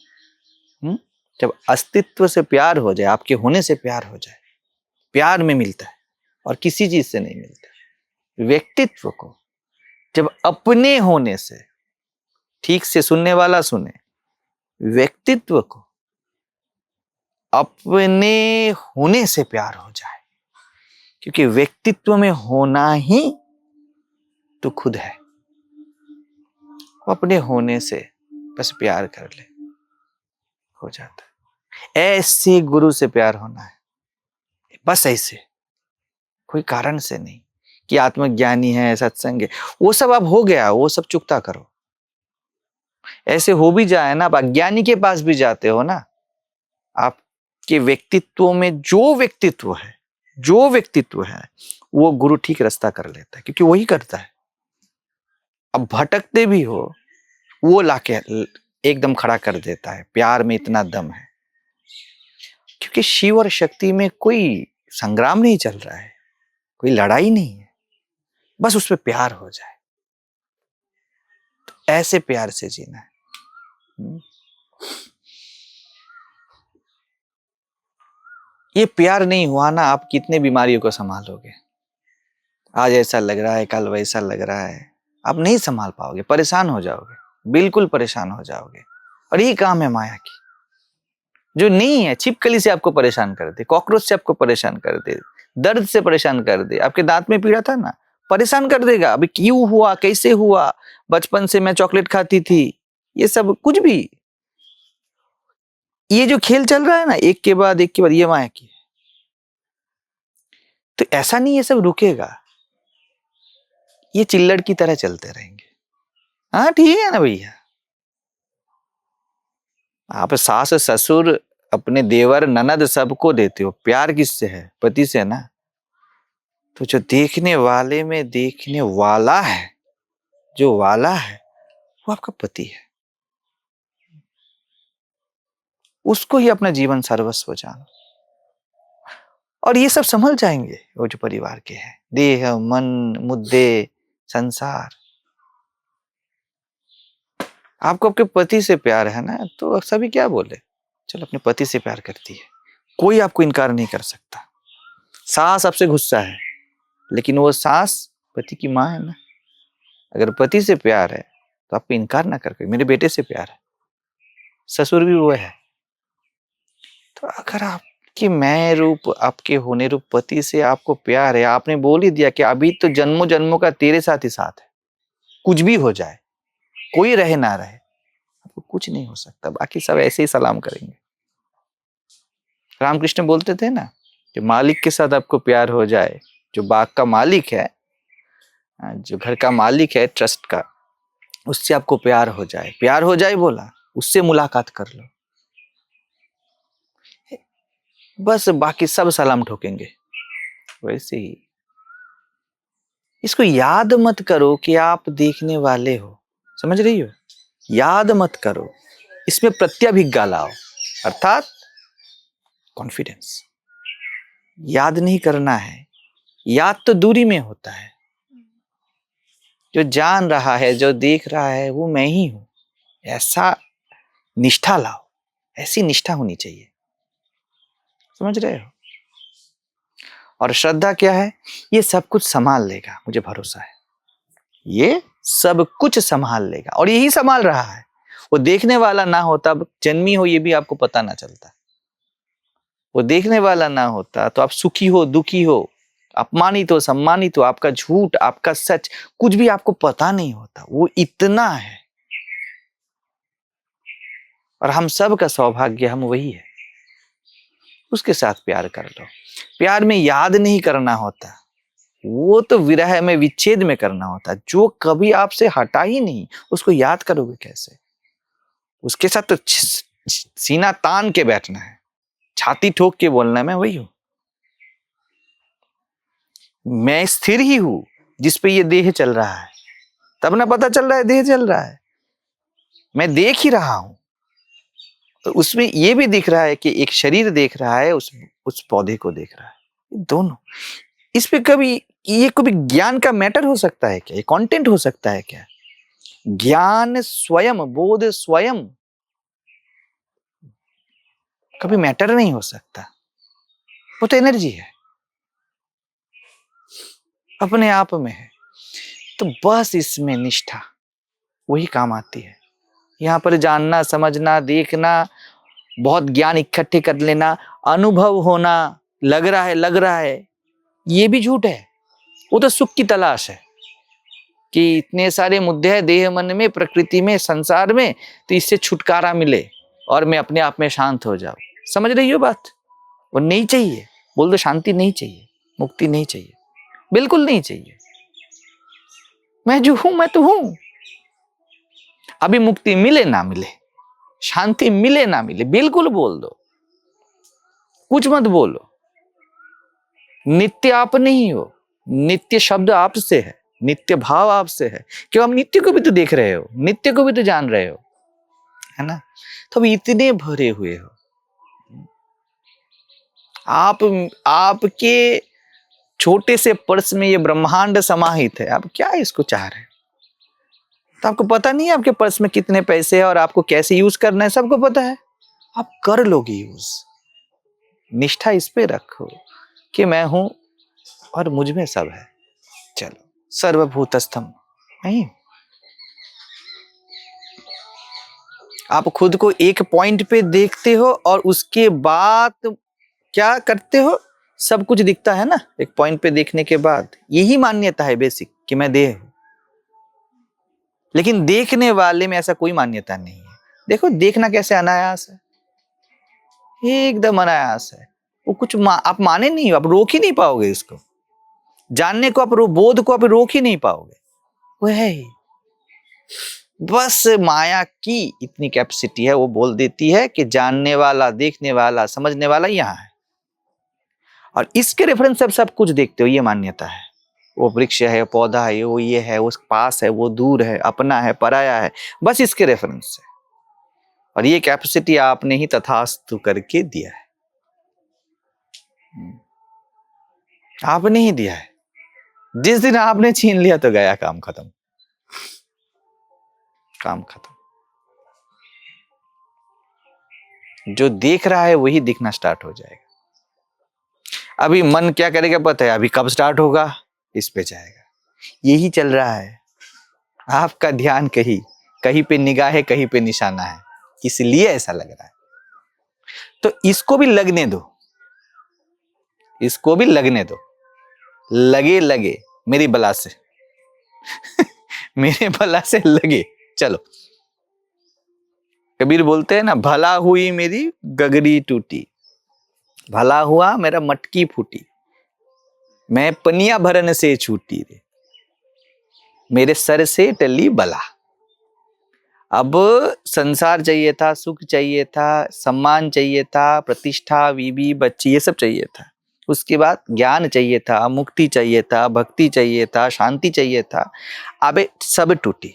Speaker 1: जब अस्तित्व से प्यार हो जाए, आपके होने से प्यार हो जाए, प्यार में मिलता है और किसी चीज से नहीं मिलता। व्यक्तित्व को जब अपने होने से, ठीक से सुनने वाला सुने, व्यक्तित्व को अपने होने से प्यार हो जाए, क्योंकि व्यक्तित्व में होना ही तो खुद है, अपने होने से बस प्यार कर ले, हो जाता है। ऐसे गुरु से प्यार होना है, बस ऐसे, कोई कारण से नहीं कि आत्मज्ञानी है, सत्संग है, वो सब अब हो गया, वो सब चुकता करो। ऐसे हो भी जाए ना, आप अज्ञानी के पास भी जाते हो ना, आपके व्यक्तित्व में जो व्यक्तित्व है वो गुरु ठीक रास्ता कर लेता है, क्योंकि वही करता है। अब भटकते भी हो, वो लाके एकदम खड़ा कर देता है, प्यार में इतना दम है, क्योंकि शिव और शक्ति में कोई संग्राम नहीं चल रहा है, कोई लड़ाई नहीं है, बस उस पर प्यार हो जाए। तो ऐसे प्यार से जीना है। ये प्यार नहीं हुआ ना, आप कितने बीमारियों को संभालोगे। आज ऐसा लग रहा है, कल वैसा लग रहा है, आप नहीं संभाल पाओगे, परेशान हो जाओगे, बिल्कुल परेशान हो जाओगे। और ये काम है माया की, जो नहीं है, छिपकली से आपको परेशान कर दे, कॉकरोच से आपको परेशान कर दे, दर्द से परेशान कर दे, आपके दांत में पीड़ा था ना, परेशान कर देगा। अभी क्यों हुआ, कैसे हुआ, बचपन से मैं चॉकलेट खाती थी, ये सब कुछ भी, ये जो खेल चल रहा है ना, एक के बाद ये माया की है। तो ऐसा नहीं ये सब रुकेगा, ये चिल्लड़ की तरह चलते रहेंगे। हाँ ठीक है ना भैया, आप सास ससुर अपने देवर ननद सबको देते हो, प्यार किससे है, पति से ना। तो जो देखने वाले में देखने वाला है, जो वाला है वो आपका पति है, उसको ही अपना जीवन सर्वस्व जानो, और ये सब संभल जाएंगे। वो जो परिवार के हैं, देह मन मुद्दे संसार, आपको आपके पति से प्यार है ना, तो सभी क्या बोले, चलो अपने पति से प्यार करती है, कोई आपको इनकार नहीं कर सकता। सास आपसे गुस्सा है, लेकिन वो सास पति की माँ है ना, अगर पति से प्यार है तो आपको इनकार ना करके, मेरे बेटे से प्यार है, ससुर भी वो है। तो अगर आपकी मैं रूप, आपके होने रूप पति से आपको प्यार है, आपने बोल ही दिया कि अभी तो जन्मों जन्मों का तेरे साथ ही साथ है, कुछ भी हो जाए, कोई रहे ना रहे, आपको कुछ नहीं हो सकता, बाकी सब ऐसे ही सलाम करेंगे। रामकृष्ण बोलते थे ना कि मालिक के साथ आपको प्यार हो जाए, जो बाग का मालिक है, जो घर का मालिक है ट्रस्ट का, उससे आपको प्यार हो जाए। प्यार हो जाए बोला, उससे मुलाकात कर लो, बस बाकी सब सलाम ठोकेंगे। वैसे ही इसको याद मत करो कि आप देखने वाले हो, समझ रही हो? याद मत करो, इसमें प्रत्यभिज्ञा लाओ, अर्थात कॉन्फिडेंस। याद नहीं करना है, याद तो दूरी में होता है। जो जान रहा है, जो देख रहा है, वो मैं ही हूं, ऐसा निष्ठा लाओ। ऐसी निष्ठा होनी चाहिए, समझ रहे हो? और श्रद्धा क्या है? ये सब कुछ संभाल लेगा, मुझे भरोसा है, ये सब कुछ संभाल लेगा, और यही संभाल रहा है। वो देखने वाला ना होता, जन्मी हो ये भी आपको पता ना चलता। वो देखने वाला ना होता तो आप सुखी हो, दुखी हो, अपमानित हो, सम्मानित हो, आपका झूठ, आपका सच, कुछ भी आपको पता नहीं होता। वो इतना है, और हम सब का सौभाग्य हम वही है। उसके साथ प्यार कर लो। प्यार में याद नहीं करना होता, वो तो विरह में, विच्छेद में करना होता। जो कभी आपसे हटा ही नहीं, उसको याद करोगे कैसे? उसके साथ तो सीना तान के बैठना है, छाती ठोक के बोलना है, मैं वही हूं, मैं स्थिर ही हूं जिस पे ये देह चल रहा है। तब ना पता चल रहा है देह चल रहा है, मैं देख ही रहा हूं। तो उसमें ये भी दिख रहा है कि एक शरीर देख रहा है, उस पौधे को देख रहा है, दोनों। इस पे कभी ये कभी ज्ञान का मैटर हो सकता है क्या? ये कंटेंट हो सकता है क्या? ज्ञान स्वयं, बोध स्वयं कभी मैटर नहीं हो सकता। वो तो एनर्जी है, अपने आप में है। तो बस इसमें निष्ठा वही काम आती है। यहाँ पर जानना, समझना, देखना, बहुत ज्ञान इकट्ठे कर लेना, अनुभव होना, लग रहा है, ये भी झूठ है। वो तो सुख की तलाश है कि इतने सारे मुद्दे हैं देह मन में, प्रकृति में, संसार में, तो इससे छुटकारा मिले और मैं अपने आप में शांत हो जाऊं। समझ रही हो बात? वो नहीं चाहिए, बोल दो शांति नहीं चाहिए, मुक्ति नहीं चाहिए, बिल्कुल नहीं चाहिए। मैं जो हूं मैं तो हूं। अभी मुक्ति मिले ना मिले, शांति मिले ना मिले, बिल्कुल बोल दो, कुछ मत बोलो। नित्य आप नहीं हो, नित्य शब्द आपसे है, नित्य भाव आपसे है। क्यों? हम नित्य को भी तो देख रहे हो, नित्य को भी तो जान रहे हो, है ना? तो अब इतने भरे हुए हो आप, आपके छोटे से पर्स में ये ब्रह्मांड समाहित है। आप क्या इसको चाह रहे हो? तो आपको पता नहीं है आपके पर्स में कितने पैसे है और आपको कैसे यूज करना है, सबको पता है। आप कर लोगे यूज। निष्ठा इस पे रखो कि मैं हूं और मुझ में सब है। चलो, सर्वभूतस्थम नहीं। आप खुद को एक पॉइंट पे देखते हो और उसके बाद क्या करते हो? सब कुछ दिखता है ना एक पॉइंट पे देखने के बाद। यही मान्यता है बेसिक कि मैं देह हूं। लेकिन देखने वाले में ऐसा कोई मान्यता नहीं है। देखो देखना कैसे अनायास है, एकदम अनायास है। वो कुछ आप माने नहीं, आप रोक ही नहीं पाओगे इसको। जानने को आप बोध को आप रोक ही नहीं पाओगे, वो है ही। बस माया की इतनी कैपेसिटी है, वो बोल देती है कि जानने वाला, देखने वाला, समझने वाला यहाँ है, और इसके रेफरेंस से सब कुछ देखते हो। ये मान्यता है, वो वृक्ष है, पौधा है, वो ये है, वो पास है, वो दूर है, अपना है, पराया है, बस इसके रेफरेंस से। और ये कैपेसिटी आपने ही तथास्तु करके दिया है, आपने ही दिया है। जिस दिन आपने छीन लिया तो गया काम खत्म, काम खत्म। जो देख रहा है वही दिखना स्टार्ट हो जाएगा। अभी मन क्या करेगा पता है? अभी कब स्टार्ट होगा, इस पे जाएगा। यही चल रहा है। आपका ध्यान कहीं कहीं पे निगाह है, कहीं पे निशाना है, इसलिए ऐसा लग रहा है। तो इसको भी लगने दो, इसको भी लगने दो। लगे लगे मेरी बला से मेरे बला से लगे। चलो, कबीर बोलते हैं ना, भला हुई मेरी गगरी टूटी। भला हुआ मेरा मटकी फूटी, मैं पनिया भरन से छूटी रे, मेरे सर से टली बला। अब संसार चाहिए था, सुख चाहिए था, सम्मान चाहिए था, प्रतिष्ठा, बीवी बच्ची, ये सब चाहिए था। उसके बाद ज्ञान चाहिए था, मुक्ति चाहिए था, भक्ति चाहिए था, शांति चाहिए था। अबे सब टूटी,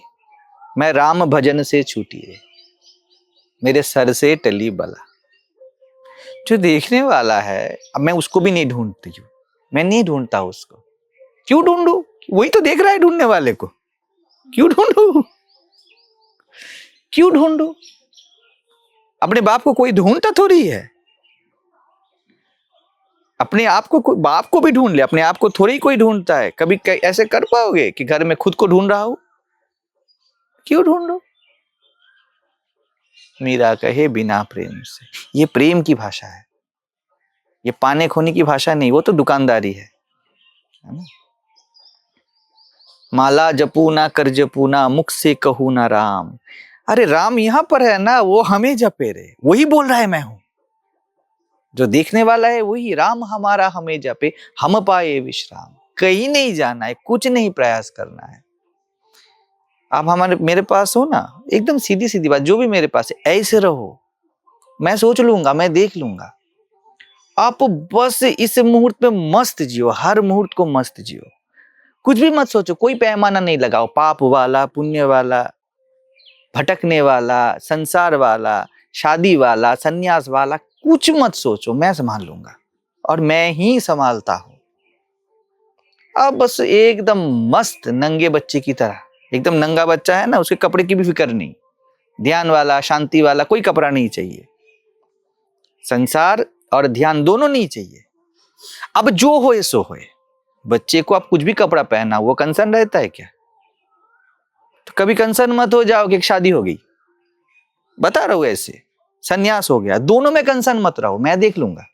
Speaker 1: मैं राम भजन से छूटी रे, मेरे सर से टली बला। जो देखने वाला है, अब मैं उसको भी नहीं ढूंढती हूँ, मैं नहीं ढूंढता उसको। क्यों ढूंढूं? वही तो देख रहा है ढूंढने वाले को। क्यों ढूंढूं? क्यों ढूंढूं? अपने बाप को कोई ढूंढता थोड़ी है। अपने आप को, बाप को भी ढूंढ ले, अपने आप को थोड़ी कोई ढूंढता है। कभी ऐसे कर पाओगे कि घर में खुद को ढूंढ रहा हो? क्यों ढूंढो? मीरा कहे बिना प्रेम से। ये प्रेम की भाषा है, ये पाने खोने की भाषा नहीं, वो तो दुकानदारी है ना? माला जपू ना कर जपू ना, मुख से कहू ना राम। अरे राम यहां पर है ना, वो हमें जपे रे, वही बोल रहा है मैं हूं। जो देखने वाला है वही, राम हमारा हमें जपे, हम पाए विश्राम। कहीं नहीं जाना है, कुछ नहीं प्रयास करना है। आप हमारे मेरे पास हो ना, एकदम सीधी सीधी बात, जो भी मेरे पास है ऐसे रहो, मैं सोच लूंगा, मैं देख लूंगा। आप बस इस मुहूर्त में मस्त जियो, हर मुहूर्त को मस्त जियो। कुछ भी मत सोचो, कोई पैमाना नहीं लगाओ, पाप वाला, पुण्य वाला, भटकने वाला, संसार वाला, शादी वाला, सन्यास वाला, कुछ मत सोचो। मैं संभाल लूंगा और मैं ही संभालता हूं। अब बस एकदम मस्त नंगे बच्चे की तरह, एकदम नंगा बच्चा है ना, उसके कपड़े की भी फिक्र नहीं, ध्यान वाला, शांति वाला, कोई कपड़ा नहीं चाहिए। संसार और ध्यान दोनों नहीं चाहिए। अब जो होए सो होए। बच्चे को आप कुछ भी कपड़ा पहना, वो कंसर्न रहता है क्या? तो कभी कंसर्न मत हो जाओ कि शादी हो गई, बता रहा हूं ऐसे, सन्यास हो गया, दोनों में कंसर्न मत रहो, मैं देख लूंगा।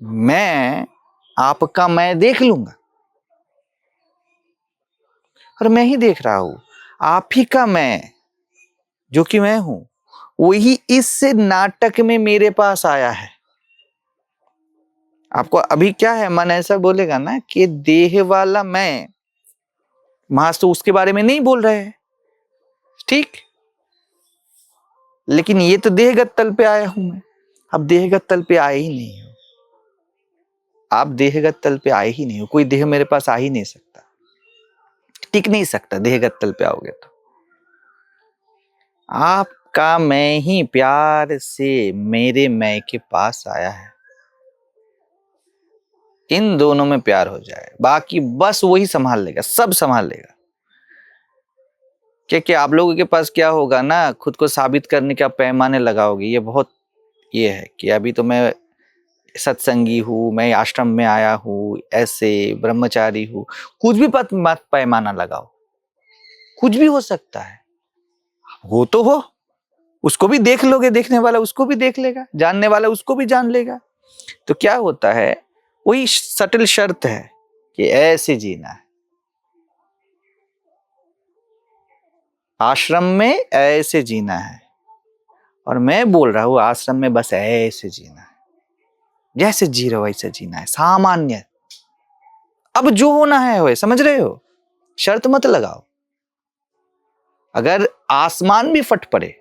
Speaker 1: मैं आपका मैं देख लूंगा, और मैं ही देख रहा हूं। आप ही का मैं, जो कि मैं हूं, वही इस नाटक में मेरे पास आया है। आपको अभी क्या है, मन ऐसा बोलेगा ना कि देह वाला मैं, महाज तो उसके बारे में नहीं बोल रहे हैं, ठीक, लेकिन ये तो देहगत तल पे आया हूं मैं। अब देहगत तल पे आए ही नहीं हो आप, देहगत तल पे आए ही नहीं हो। कोई देह मेरे पास आ ही नहीं सकता, टिक नहीं सकता देहगत तल पे आओगे तो। आपका मैं ही प्यार से मेरे मैं के पास आया है। इन दोनों में प्यार हो जाए, बाकी बस वही संभाल लेगा, सब संभाल लेगा। क्या आप लोगों के पास क्या होगा ना, खुद को साबित करने के आप पैमाने लगाओगे। ये बहुत ये है कि अभी तो मैं सत्संगी हूँ, मैं आश्रम में आया हूँ, ऐसे ब्रह्मचारी हूँ। कुछ भी मत पैमाना लगाओ, कुछ भी हो सकता है। हो तो हो, उसको भी देख लोगे, देखने वाला उसको भी देख लेगा, जानने वाला उसको भी जान लेगा। तो क्या होता है, वही सटल शर्त है कि ऐसे जीना है। आश्रम में ऐसे जीना है, और मैं बोल रहा हूं आश्रम में बस ऐसे जीना है, जैसे जी रहे हो वैसे जीना है, सामान्य। अब जो होना है वो, समझ रहे हो? शर्त मत लगाओ। अगर आसमान भी फट पड़े,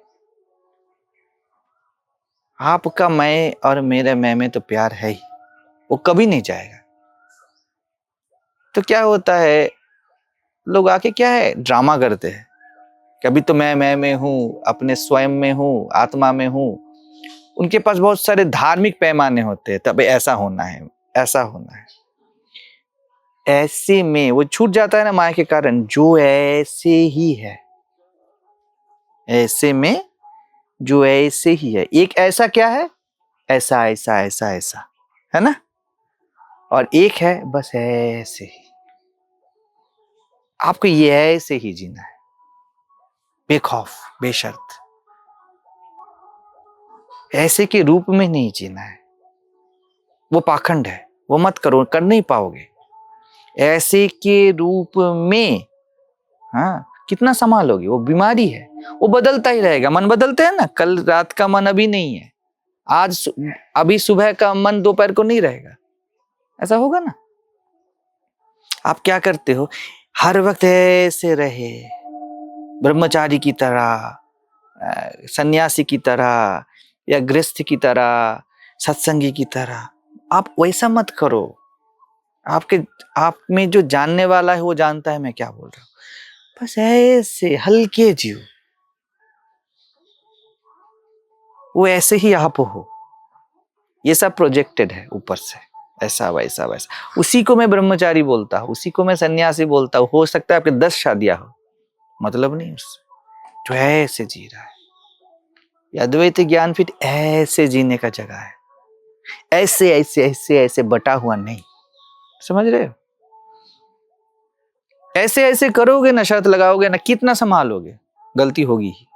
Speaker 1: आपका मैं और मेरे मैं में तो प्यार है ही, वो कभी नहीं जाएगा। तो क्या होता है, लोग आके क्या है ड्रामा करते हैं। कभी तो मैं में हूं, अपने स्वयं में हूं, आत्मा में हूं। उनके पास बहुत सारे धार्मिक पैमाने होते हैं, तब ऐसा होना है, ऐसा होना है। ऐसे में वो छूट जाता है ना माया के कारण, जो ऐसे ही है, ऐसे में जो ऐसे ही है। एक ऐसा क्या है, ऐसा ऐसा ऐसा ऐसा, है ना? और एक है बस ऐसे ही। आपको ये ऐसे ही जीना है, बेखौफ, बेशर्त। ऐसे के रूप में नहीं जीना है, वो पाखंड है, वो मत करो, कर नहीं पाओगे। ऐसे के रूप में हाँ कितना संभालोगे, वो बीमारी है, वो बदलता ही रहेगा। मन बदलते हैं ना, कल रात का मन अभी नहीं है, अभी सुबह का मन दोपहर को नहीं रहेगा, ऐसा होगा ना। आप क्या करते हो, हर वक्त ऐसे रहे, ब्रह्मचारी की तरह, सन्यासी की तरह, या गृहस्थ की तरह, सत्संगी की तरह। आप वैसा मत करो। आप में जो जानने वाला है वो जानता है मैं क्या बोल रहा हूं। बस ऐसे हल्के जियो, वो ऐसे ही आप हो। ये सब प्रोजेक्टेड है ऊपर से, ऐसा वैसा वैसा। उसी को मैं ब्रह्मचारी बोलता हूँ, उसी को मैं सन्यासी बोलता हूँ। हो सकता है आपके 10 शादियां हो, मतलब नहीं उससे, जो ऐसे जी रहा है। ये अद्वैत ज्ञानपीठ ऐसे जीने का जगह है, ऐसे ऐसे ऐसे ऐसे बटा हुआ नहीं, समझ रहे हो। ऐसे ऐसे करोगे ना, शर्त लगाओगे ना, कितना संभालोगे, गलती होगी ही,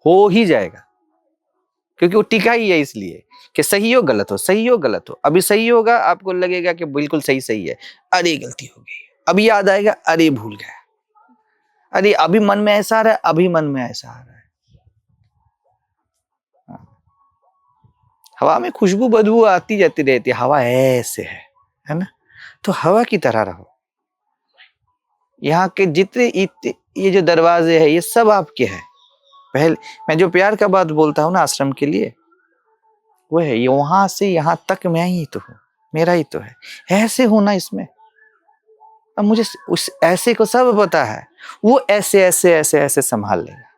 Speaker 1: हो ही जाएगा। क्योंकि वो टिका ही है इसलिए कि सही हो गलत हो, सही हो गलत हो। अभी सही होगा, आपको लगेगा कि बिल्कुल सही सही है, अरे गलती हो गई। अभी याद आएगा, अरे भूल गया। अरे अभी मन में ऐसा आ रहा है, अभी मन में ऐसा आ रहा है। हवा में खुशबू बदबू आती जाती रहती है, हवा ऐसे है ना। तो हवा की तरह रहो। यहाँ के जितने ये जो दरवाजे है, ये सब आपके हैं। पहले मैं जो प्यार का बात बोलता हूँ ना आश्रम के लिए, वो है वहां से यहाँ तक मैं ही तो हूँ, मेरा ही तो है। ऐसे होना इसमें। अब मुझे उस ऐसे को सब पता है, वो ऐसे ऐसे ऐसे ऐसे संभाल लेगा।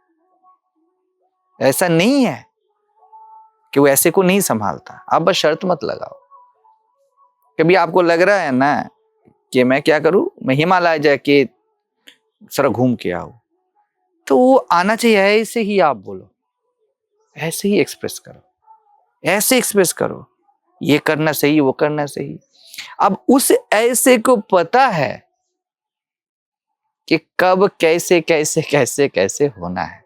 Speaker 1: ऐसा नहीं है कि वो ऐसे को नहीं संभालता। आप बस शर्त मत लगाओ। कभी आपको लग रहा है ना कि मैं क्या करूं, मैं हिमालय जाके सर घूम के आऊं, तो वो आना चाहिए। ऐसे ही आप बोलो, ऐसे ही एक्सप्रेस करो, ऐसे एक्सप्रेस करो, ये करना सही, वो करना सही। अब उस ऐसे को पता है कि कब कैसे कैसे कैसे कैसे होना है।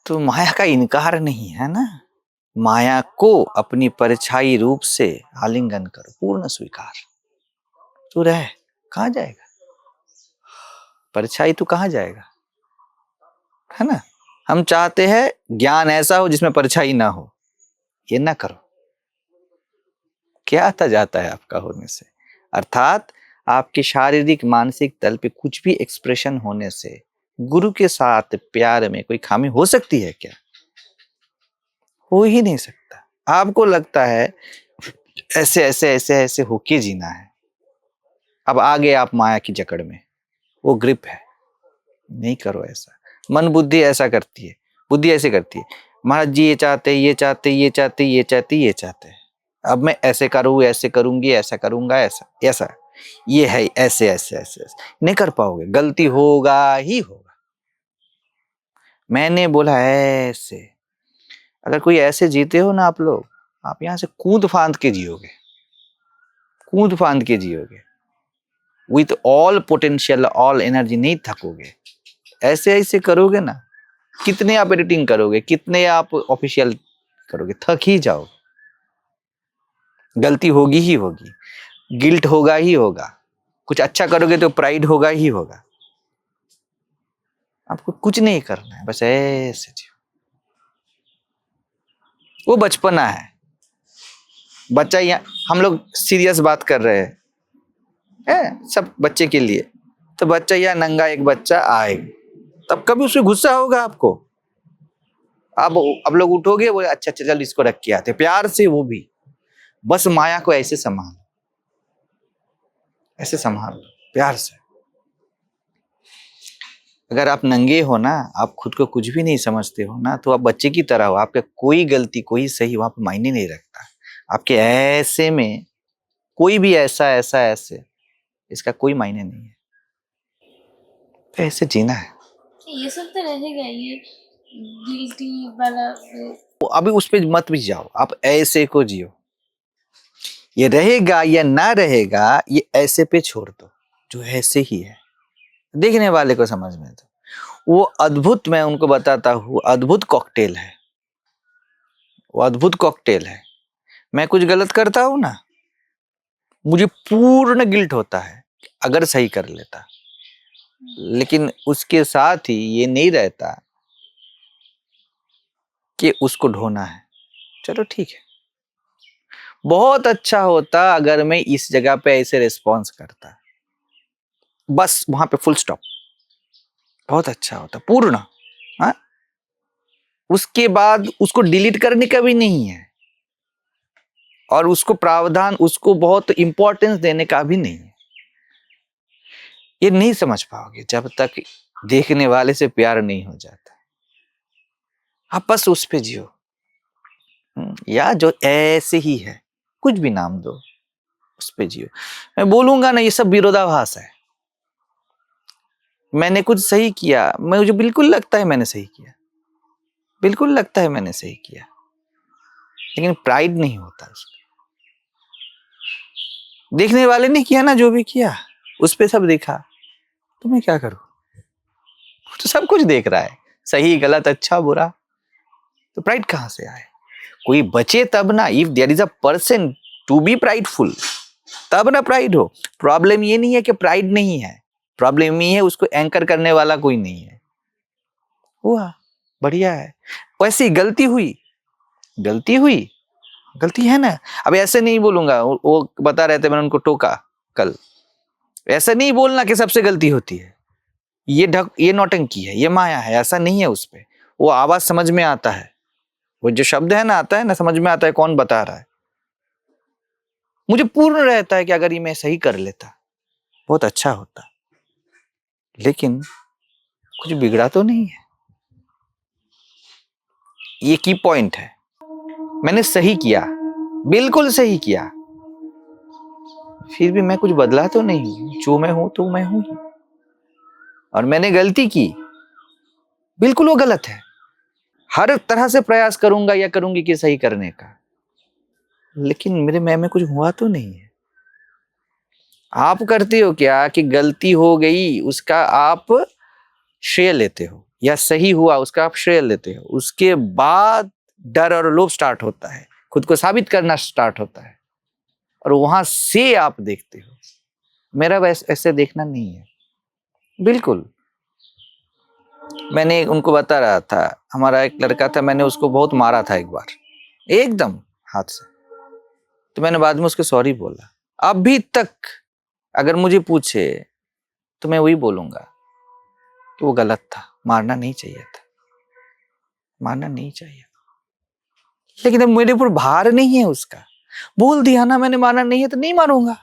Speaker 1: तो माया का इनकार नहीं है ना। माया को अपनी परछाई रूप से आलिंगन करो, पूर्ण स्वीकार। तू रह, कहां जाएगा, परछाई तू कहां जाएगा, है ना। हम चाहते हैं ज्ञान ऐसा हो जिसमें परछाई ना हो। ये ना करो, क्या आता जाता है आपका होने से। अर्थात आपके शारीरिक मानसिक तल पे कुछ भी एक्सप्रेशन होने से गुरु के साथ प्यार में कोई खामी हो सकती है क्या? हो ही नहीं सकता। आपको लगता है ऐसे ऐसे ऐसे ऐसे होके जीना है। अब आ गए आप माया की जकड़ में, वो ग्रिप है। नहीं करो ऐसा। मन बुद्धि ऐसा करती है, बुद्धि ऐसे करती है, महाराज जी ये चाहते, ये चाहते, ये चाहते, ये चाहते, ये चाहते हैं। अब मैं ऐसे करूँ, ऐसे करूंगी, ऐसा करूंगा, ऐसा ऐसा, ये है ऐसे ऐसे ऐसे ऐसे। नहीं कर पाओगे, गलती होगा ही होगा। मैंने बोला ऐसे। अगर कोई ऐसे जीते हो ना आप लोग, आप यहां से कूद फांद के जियोगे, कूद फांद के जियोगे, with all potential, all energy, नहीं थकोगे। ऐसे ऐसे करोगे ना, कितने आप एडिटिंग करोगे, कितने आप ऑफिशियल करोगे, थक ही जाओ। गलती होगी ही होगी, गिल्ट होगा ही होगा, कुछ अच्छा करोगे तो प्राइड होगा ही होगा। आपको कुछ नहीं करना है, बस ऐसे जियो। वो बचपना है। बच्चा, यहाँ हम लोग सीरियस बात कर रहे हैं सब बच्चे के लिए। तो बच्चा या नंगा एक बच्चा आए, तब कभी उसमें गुस्सा होगा आपको? अब लोग उठोगे, बोले अच्छा अच्छा चल इसको रख के आते, प्यार से। वो भी बस माया को ऐसे संभाल, ऐसे संभाल प्यार से। अगर आप नंगे हो ना, आप खुद को कुछ भी नहीं समझते हो ना, तो आप बच्चे की तरह हो। आपका कोई गलती कोई सही वहां पर मायने नहीं रखता। आपके ऐसे में कोई भी ऐसा ऐसा ऐसे, इसका कोई मायने नहीं है। तो ऐसे जीना है।
Speaker 2: ये सब तो रहेगा, ये गिल्टी वाला।
Speaker 1: अभी उस पर मत भी जाओ, आप ऐसे को जियो। ये रहेगा या ना रहेगा, ये ऐसे पे छोड़ दो, जो ऐसे ही है। देखने वाले को समझ में तो वो अद्भुत, मैं उनको बताता हूँ, अद्भुत कॉकटेल है वो, अद्भुत कॉकटेल है। मैं कुछ गलत करता हूं ना, मुझे पूर्ण गिल्ट होता है अगर सही कर लेता। लेकिन उसके साथ ही ये नहीं रहता कि उसको ढोना है। चलो ठीक है, बहुत अच्छा होता अगर मैं इस जगह पे ऐसे रिस्पॉन्स करता, बस वहां पे फुल स्टॉप, बहुत अच्छा होता, पूर्ण। हाँ, उसके बाद उसको डिलीट करने का भी नहीं है और उसको प्रावधान, उसको बहुत इंपॉर्टेंस देने का भी नहीं है। ये नहीं समझ पाओगे जब तक देखने वाले से प्यार नहीं हो जाता। आप बस उस पे जियो, या जो ऐसे ही है, कुछ भी नाम दो, उस पे जियो। मैं बोलूंगा ना ये सब विरोधाभास है, मैंने कुछ सही किया, मुझे बिल्कुल लगता है मैंने सही किया, बिल्कुल लगता है मैंने सही किया, लेकिन प्राइड नहीं होता उसका। देखने वाले ने किया ना, जो भी किया उस पे सब देखा, तो मैं क्या करूं? तो सब कुछ देख रहा है, सही गलत अच्छा बुरा, तो प्राइड कहां से आए? कोई बचे तब ना। If there is a person to be prideful, तब ना प्राइड हो। प्रॉब्लम ये नहीं है कि प्राइड नहीं है, प्रॉब्लम ये है उसको एंकर करने वाला कोई नहीं है। हुआ बढ़िया है, वैसी गलती हुई, गलती हुई, गलती है ना। अब ऐसे नहीं बोलूंगा, वो बता रहे थे, मैंने उनको टोका कल, ऐसा नहीं बोलना कि सबसे गलती होती है, ये नौटंकी है, ये माया है, ऐसा नहीं है। उस पे वो आवाज समझ में आता है, वो जो शब्द है ना, आता है ना, समझ में आता है कौन बता रहा है। मुझे पूर्ण रहता है कि अगर ये मैं सही कर लेता बहुत अच्छा होता, लेकिन कुछ बिगड़ा तो नहीं है। ये की पॉइंट है, मैंने सही किया, बिल्कुल सही किया, फिर भी मैं कुछ बदला तो नहीं हूं, जो मैं हूं तो मैं हूं ही। और मैंने गलती की, बिल्कुल वो गलत है, हर तरह से प्रयास करूंगा या करूंगी कि सही करने का, लेकिन मेरे में कुछ हुआ तो नहीं है। आप करते हो क्या कि गलती हो गई उसका आप श्रेय लेते हो, या सही हुआ उसका आप श्रेय लेते हो, उसके बाद डर और लोभ स्टार्ट होता है, खुद को साबित करना स्टार्ट होता है, और वहां से आप देखते हो। मेरा ऐसे देखना नहीं है बिल्कुल। मैंने उनको बता रहा था, हमारा एक लड़का था, मैंने उसको बहुत मारा था एक बार, एकदम हाथ से, तो मैंने बाद में उसको सॉरी बोला। अभी तक अगर मुझे पूछे तो मैं वही बोलूंगा कि वो गलत था, मारना नहीं चाहिए था, मारना नहीं चाहिए। लेकिन अब मेरे ऊपर भार नहीं है उसका, बोल दिया ना मैंने, मारना नहीं है तो नहीं मारूंगा।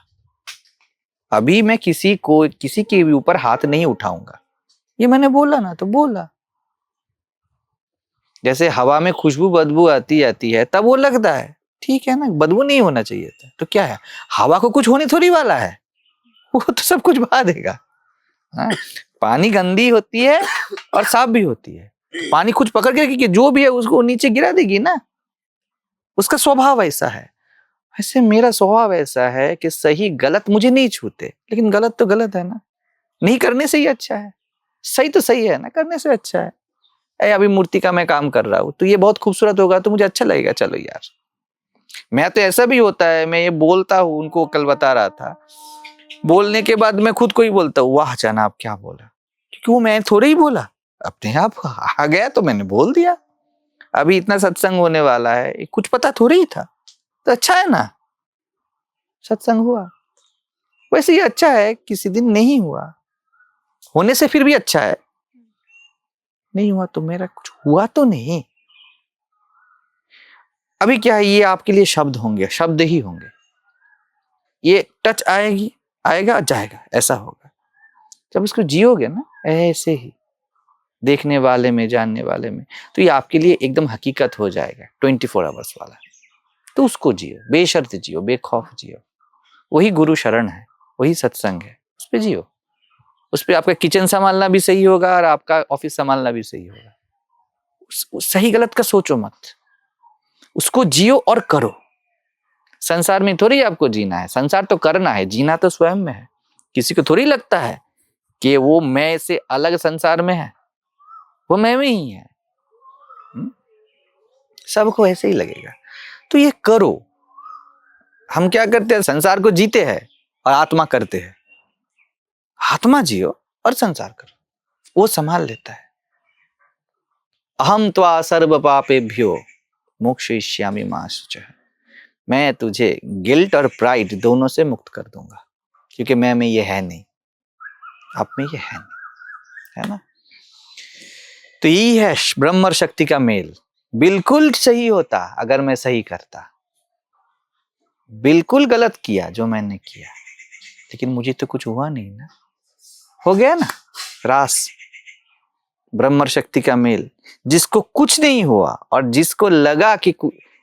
Speaker 1: अभी मैं किसी के भी ऊपर हाथ नहीं उठाऊंगा, ये मैंने बोला ना तो बोला। जैसे हवा में खुशबू बदबू आती है तब वो लगता है, ठीक है ना, बदबू नहीं होना चाहिए था, तो क्या है, हवा को कुछ होने थोड़ी वाला है, वो तो सब कुछ बहा देगा। हाँ? पानी गंदी होती है और साफ भी होती है, पानी कुछ पकड़ के जो भी है उसको नीचे गिरा देगी ना, उसका स्वभाव ऐसा है। ऐसे मेरा स्वभाव ऐसा है कि सही गलत मुझे नहीं छूते, लेकिन गलत तो गलत है ना, नहीं करने से ही अच्छा है, सही तो सही है ना, करने से अच्छा है। अभी मूर्ति का मैं काम कर रहा हूं तो ये बहुत खूबसूरत होगा तो मुझे अच्छा लगेगा, चलो यार। मैं तो ऐसा भी होता है, मैं ये बोलता हूं, उनको कल बता रहा था, बोलने के बाद मैं खुद को ही बोलता हूँ, वाह जाना आप क्या बोला, क्योंकि वो मैं थोड़े ही बोला, अपने आप आ गया तो मैंने बोल दिया। अभी इतना सत्संग होने वाला है, कुछ पता थोड़ी ही था, तो अच्छा है ना, सत्संग हुआ। वैसे ये अच्छा है, किसी दिन नहीं हुआ, होने से फिर भी अच्छा है, नहीं हुआ तो मेरा कुछ हुआ तो नहीं। अभी क्या है, ये आपके लिए शब्द होंगे, शब्द ही होंगे, ये टच आएगी, आएगा जाएगा, ऐसा होगा। जब इसको जियोगे ना ऐसे ही, देखने वाले में जानने वाले में, तो ये आपके लिए एकदम हकीकत हो जाएगा, 24 आवर्स वाला। तो उसको जियो, बेशर्त जियो, बेखौफ जियो, वही गुरु शरण है, वही सत्संग है, उस पर जियो। उस पर आपका किचन संभालना भी सही होगा और आपका ऑफिस संभालना भी सही होगा। सही गलत का सोचो मत, उसको जियो और करो। संसार में थोड़ी आपको जीना है, संसार तो करना है, जीना तो स्वयं में है। किसी को थोड़ी लगता है कि वो मैं से अलग संसार में है, वो मैं में ही है। सबको ऐसे ही लगेगा, तो ये करो। हम क्या करते हैं, संसार को जीते हैं और आत्मा करते हैं। आत्मा जियो, और संसार करो, वो संभाल लेता है। अहम त्वा सर्व पापेभ्यो मोक्षयिष्यामि मा शुचः, मैं तुझे गिल्ट और प्राइड दोनों से मुक्त कर दूंगा, क्योंकि मैं में ये है नहीं, आप में ये है नहीं, है ना। तो यही है ब्रह्म और शक्ति का मेल। बिल्कुल सही होता अगर मैं सही करता, बिल्कुल गलत किया जो मैंने किया, लेकिन मुझे तो कुछ हुआ नहीं ना, हो गया ना रास। ब्रह्म और शक्ति का मेल, जिसको कुछ नहीं हुआ और जिसको लगा कि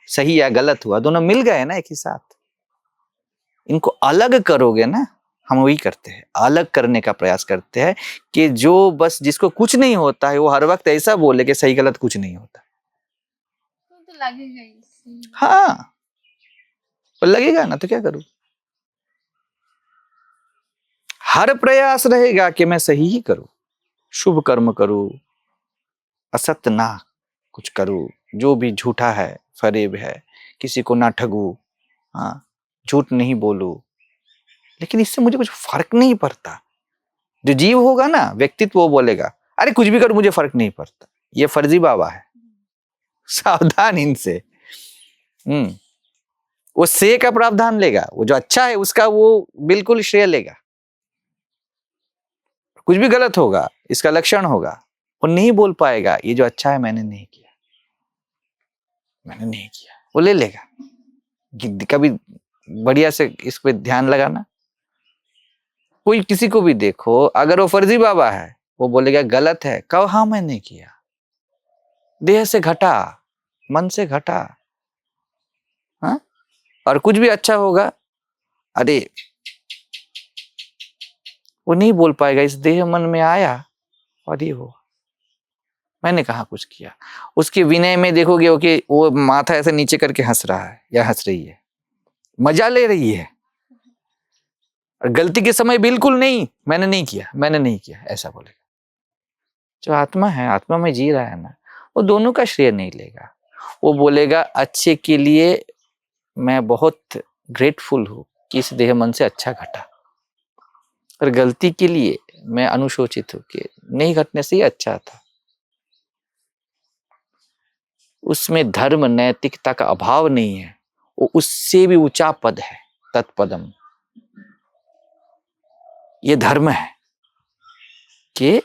Speaker 1: सही या गलत हुआ, दोनों मिल गए ना एक ही साथ। इनको अलग करोगे ना, हम वही करते हैं, अलग करने का प्रयास करते हैं कि जो बस जिसको कुछ नहीं होता है वो हर वक्त ऐसा बोले कि सही गलत कुछ नहीं होता।
Speaker 2: तो लगेगा ही।
Speaker 1: हाँ, तो लगेगा ना, तो क्या करूं। हर प्रयास रहेगा कि मैं सही ही करूं, शुभ कर्म करूं, असत्य ना कुछ करूं, जो भी झूठा है फरेब है, किसी को ना ठगू, हाँ, झूठ नहीं बोलूं। लेकिन इससे मुझे कुछ फर्क नहीं पड़ता। जो जीव होगा ना, व्यक्तित्व, वो बोलेगा अरे कुछ भी कर मुझे फर्क नहीं पड़ता। ये फर्जी बाबा है, सावधान इनसे। वो श्रेय का प्रावधान लेगा, वो जो अच्छा है उसका वो बिल्कुल श्रेय लेगा। कुछ भी गलत होगा, इसका लक्षण होगा, वो नहीं बोल पाएगा ये जो अच्छा है मैंने नहीं किया, मैंने नहीं किया, वो ले लेगा। कभी बढ़िया से इस पे ध्यान लगाना। कोई किसी को भी देखो, अगर वो फर्जी बाबा है, वो बोलेगा गलत है, कहो हाँ मैंने किया, देह से घटा, मन से घटा। हाँ, और कुछ भी अच्छा होगा, अरे वो नहीं बोल पाएगा, इस देह मन में आया और ये हो, मैंने कहा कुछ किया। उसके विनय में देखोगे कि वो माथा ऐसे नीचे करके हंस रहा है या हंस रही है, मजा ले रही है। और गलती के समय बिल्कुल नहीं, मैंने नहीं किया, मैंने नहीं किया, ऐसा बोलेगा। जो आत्मा है, आत्मा में जी रहा है ना, वो दोनों का श्रेय नहीं लेगा। वो बोलेगा अच्छे के लिए मैं बहुत ग्रेटफुल हूं कि इस देह मन से अच्छा घटा, और गलती के लिए मैं अनुशोचित हूं कि नहीं घटने से ही अच्छा था। उसमें धर्म नैतिकता का अभाव नहीं है, वो उससे भी ऊंचा पद है, तत्पदम। ये धर्म है कि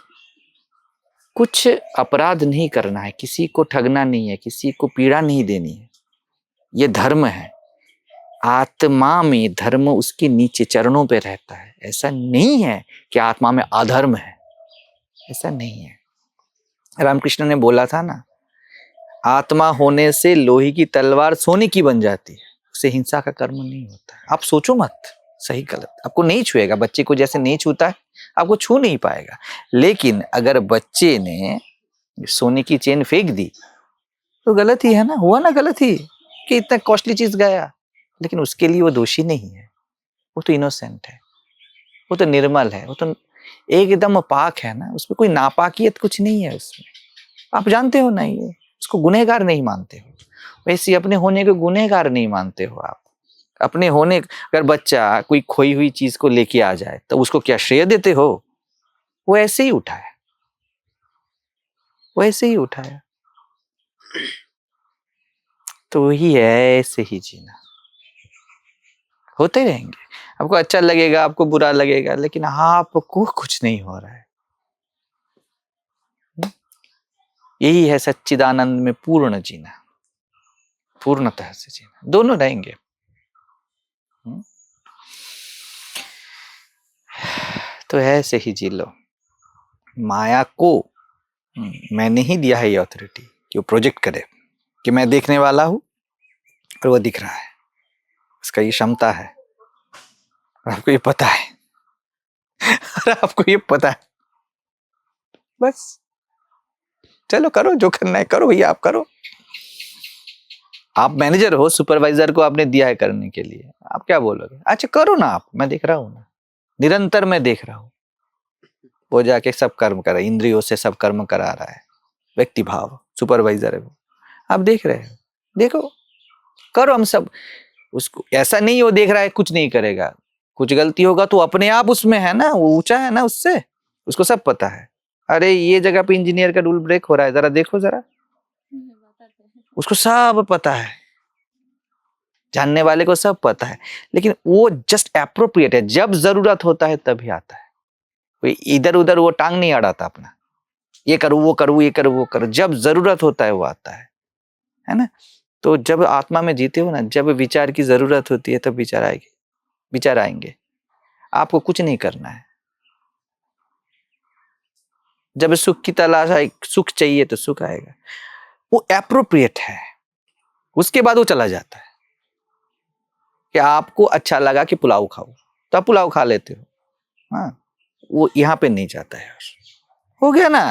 Speaker 1: कुछ अपराध नहीं करना है, किसी को ठगना नहीं है, किसी को पीड़ा नहीं देनी है, ये धर्म है। आत्मा में धर्म उसके नीचे चरणों पे रहता है। ऐसा नहीं है कि आत्मा में अधर्म है, ऐसा नहीं है। रामकृष्ण ने बोला था ना, आत्मा होने से लोहे की तलवार सोने की बन जाती है, उससे हिंसा का कर्म नहीं होता है। आप सोचो मत सही गलत, आपको नहीं छुएगा। बच्चे को जैसे नहीं छूता है, आपको छू नहीं पाएगा। लेकिन अगर बच्चे ने सोने की चेन फेंक दी तो गलत ही है ना, हुआ ना गलत ही कि इतना कॉस्टली चीज गया, लेकिन उसके लिए वो दोषी नहीं है, वो तो इनोसेंट है, वो तो निर्मल है, वो तो एकदम पाक है ना, उसमें कोई नापाकियत कुछ नहीं है उसमें। आप जानते हो ना, ये उसको गुनहगार नहीं मानते हो, वैसे अपने होने को गुनहगार नहीं मानते हो आप। अपने होने, अगर बच्चा कोई खोई हुई चीज को लेके आ जाए तो उसको क्या श्रेय देते हो? वो ऐसे ही उठाया, वो ऐसे ही उठाया। तो वही है, ऐसे ही जीना। होते रहेंगे, आपको अच्छा लगेगा, आपको बुरा लगेगा, लेकिन आपको कुछ नहीं हो रहा है। यही है सच्चिदानंद में पूर्ण जीना, पूर्णतः से जीना। दोनों रहेंगे। तो ऐसे ही जी लो। माया को मैंने ही दिया है ये ऑथोरिटी कि वो प्रोजेक्ट करे कि मैं देखने वाला हूं और वो दिख रहा है, उसका ये क्षमता है, और आपको ये पता है और आपको ये पता है। बस चलो करो, जो करना है करो भैया, आप करो। आप मैनेजर हो, सुपरवाइजर को आपने दिया है करने के लिए, आप क्या बोलोगे? अच्छा करो ना आप, मैं देख रहा हूं ना, निरंतर मैं देख रहा हूं। वो जाके सब कर्म कर रहा है, इंद्रियों से सब कर्म करा रहा है, व्यक्ति भाव सुपरवाइजर है वो, आप देख रहे हो, देखो करो। हम सब उसको, ऐसा नहीं वो देख रहा है कुछ नहीं करेगा, कुछ गलती होगा तो अपने आप उसमें है ना, वो ऊंचा है ना उससे, उसको सब पता है। अरे ये जगह पे इंजीनियर का रूल ब्रेक हो रहा है, जरा देखो जरा,
Speaker 2: बताते हैं।
Speaker 1: उसको सब पता है, जानने वाले को सब पता है। लेकिन वो जस्ट एप्रोप्रिएट है, जब जरूरत होता है तभी आता है। कोई इधर उधर वो टांग नहीं अड़ाता अपना, ये करूँ वो करूँ ये करूँ वो करूँ, जब जरूरत होता है वो आता है ना। तो जब आत्मा में जीते हो ना, जब विचार की जरूरत होती है तब विचार आएंगे, विचार आएंगे। आपको कुछ नहीं करना है। जब सुख की तलाश आए, सुख चाहिए तो सुख आएगा, वो एप्रोप्रिएट है। उसके बाद वो चला जाता है कि आपको अच्छा लगा कि पुलाव खाओ तो आप पुलाव खा लेते हो, हाँ, वो यहाँ पे नहीं जाता है। हो गया ना,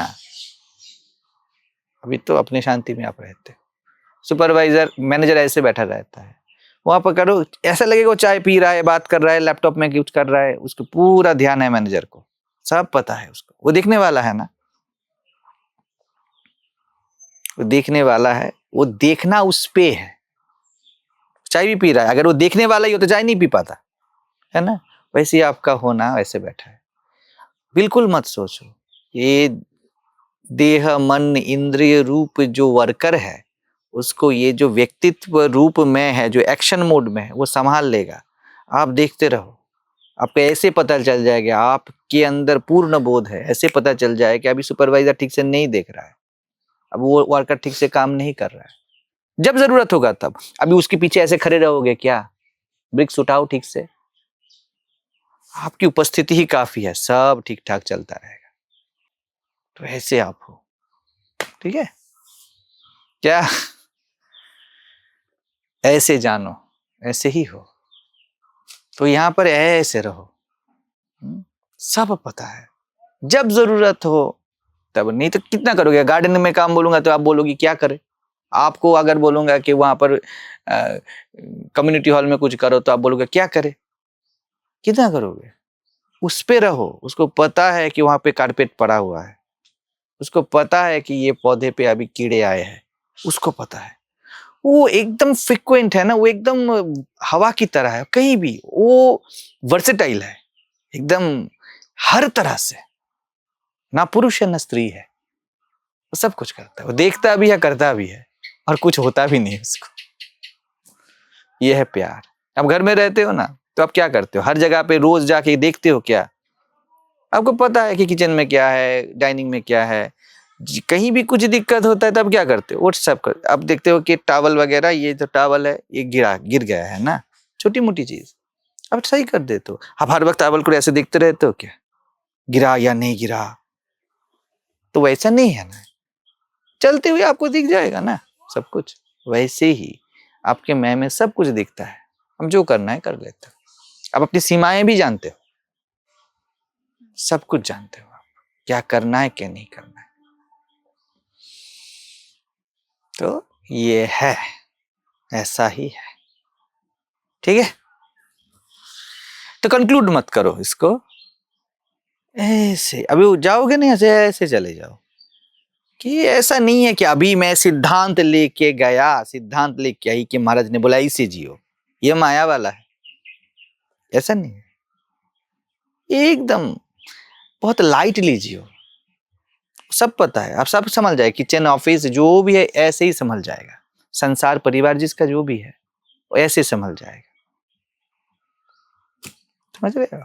Speaker 1: अभी तो अपने शांति में आप रहते हो। सुपरवाइजर मैनेजर ऐसे बैठा रहता है, वहां पर करो ऐसा लगेगा वो चाय पी रहा है, बात कर रहा है, लैपटॉप में कुछ कर रहा है, उसको पूरा ध्यान है मैनेजर को, सब पता है उसको, वो देखने वाला है ना, वो देखने वाला है, वो देखना उस पे है। चाय भी पी रहा है, अगर वो देखने वाला ही हो तो चाय नहीं पी पाता है ना। वैसे ही आपका होना वैसे बैठा है। बिल्कुल मत सोचो ये देह मन इंद्रिय रूप जो वर्कर है उसको ये जो व्यक्तित्व रूप में है, जो एक्शन मोड में है, वो संभाल लेगा। आप देखते रहो, आपको ऐसे पता चल जाएगा, आपके अंदर पूर्ण बोध है, ऐसे पता चल जाए कि अभी सुपरवाइजर ठीक से नहीं देख रहा है, अब वो वर्कर ठीक से काम नहीं कर रहा है। जब जरूरत होगा तब, अभी उसके पीछे ऐसे खड़े रहोगे क्या? ब्रिक्स उठाओ ठीक से, आपकी उपस्थिति ही काफी है, सब ठीक ठाक चलता रहेगा। तो ऐसे आप हो, ठीक है क्या? ऐसे जानो, ऐसे ही हो। तो यहां पर ऐसे रहो, सब पता है, जब जरूरत हो तब, नहीं तो कितना करोगे? गार्डन में काम बोलूंगा तो आप बोलोगे क्या करे, आपको अगर बोलूंगा कि वहां पर कम्युनिटी हॉल में कुछ करो तो आप बोलोगे क्या करे, कितना करोगे? उस पे रहो, उसको पता है कि वहां पे कारपेट पड़ा हुआ है, उसको पता है कि ये पौधे पे अभी कीड़े आए हैं, उसको पता है। वो एकदम फ्रिक्वेंट है ना, वो एकदम हवा की तरह है, कहीं भी वो वर्सेटाइल है एकदम, हर तरह से, ना पुरुष है ना स्त्री है, वो सब कुछ करता है, वो देखता भी है करता भी है और कुछ होता भी नहीं उसको। ये है प्यार। अब घर में रहते हो ना तो आप क्या करते हो? हर जगह पे रोज जाके देखते हो क्या? आपको पता है कि किचन में क्या है, डाइनिंग में क्या है, कहीं भी कुछ दिक्कत होता है तब क्या करते हो? व्हाट्सएप कर, अब देखते हो कि टॉवल वगैरह, ये जो टॉवल है ये गिर गया है ना, छोटी मोटी चीज अब सही कर देते हो। अब हर वक्त टॉवल को ऐसे देखते रहते हो क्या, गिरा या नहीं गिरा? तो वैसा नहीं है ना, चलते हुए आपको दिख जाएगा ना सब कुछ। वैसे ही आपके मैं में सब कुछ दिखता है, हम जो करना है कर लेते हो। आप अपनी सीमाएं भी जानते हो, सब कुछ जानते हो, आप क्या करना है क्या नहीं करना है। तो ये है, ऐसा ही है, ठीक है। तो कंक्लूड मत करो इसको, ऐसे अभी जाओगे नहीं, ऐसे ऐसे चले जाओ कि ऐसा नहीं है कि अभी मैं सिद्धांत लेके गया, सिद्धांत लेके आई कि महाराज ने बोला इसे जियो, ये माया वाला है, ऐसा नहीं है। एकदम बहुत लाइटली जियो, सब पता है, आप सब संभल जाए, किचन ऑफिस जो भी है ऐसे ही संभल जाएगा, संसार परिवार जिसका जो भी है वो ऐसे संभल जाएगा, समझ रहे हो?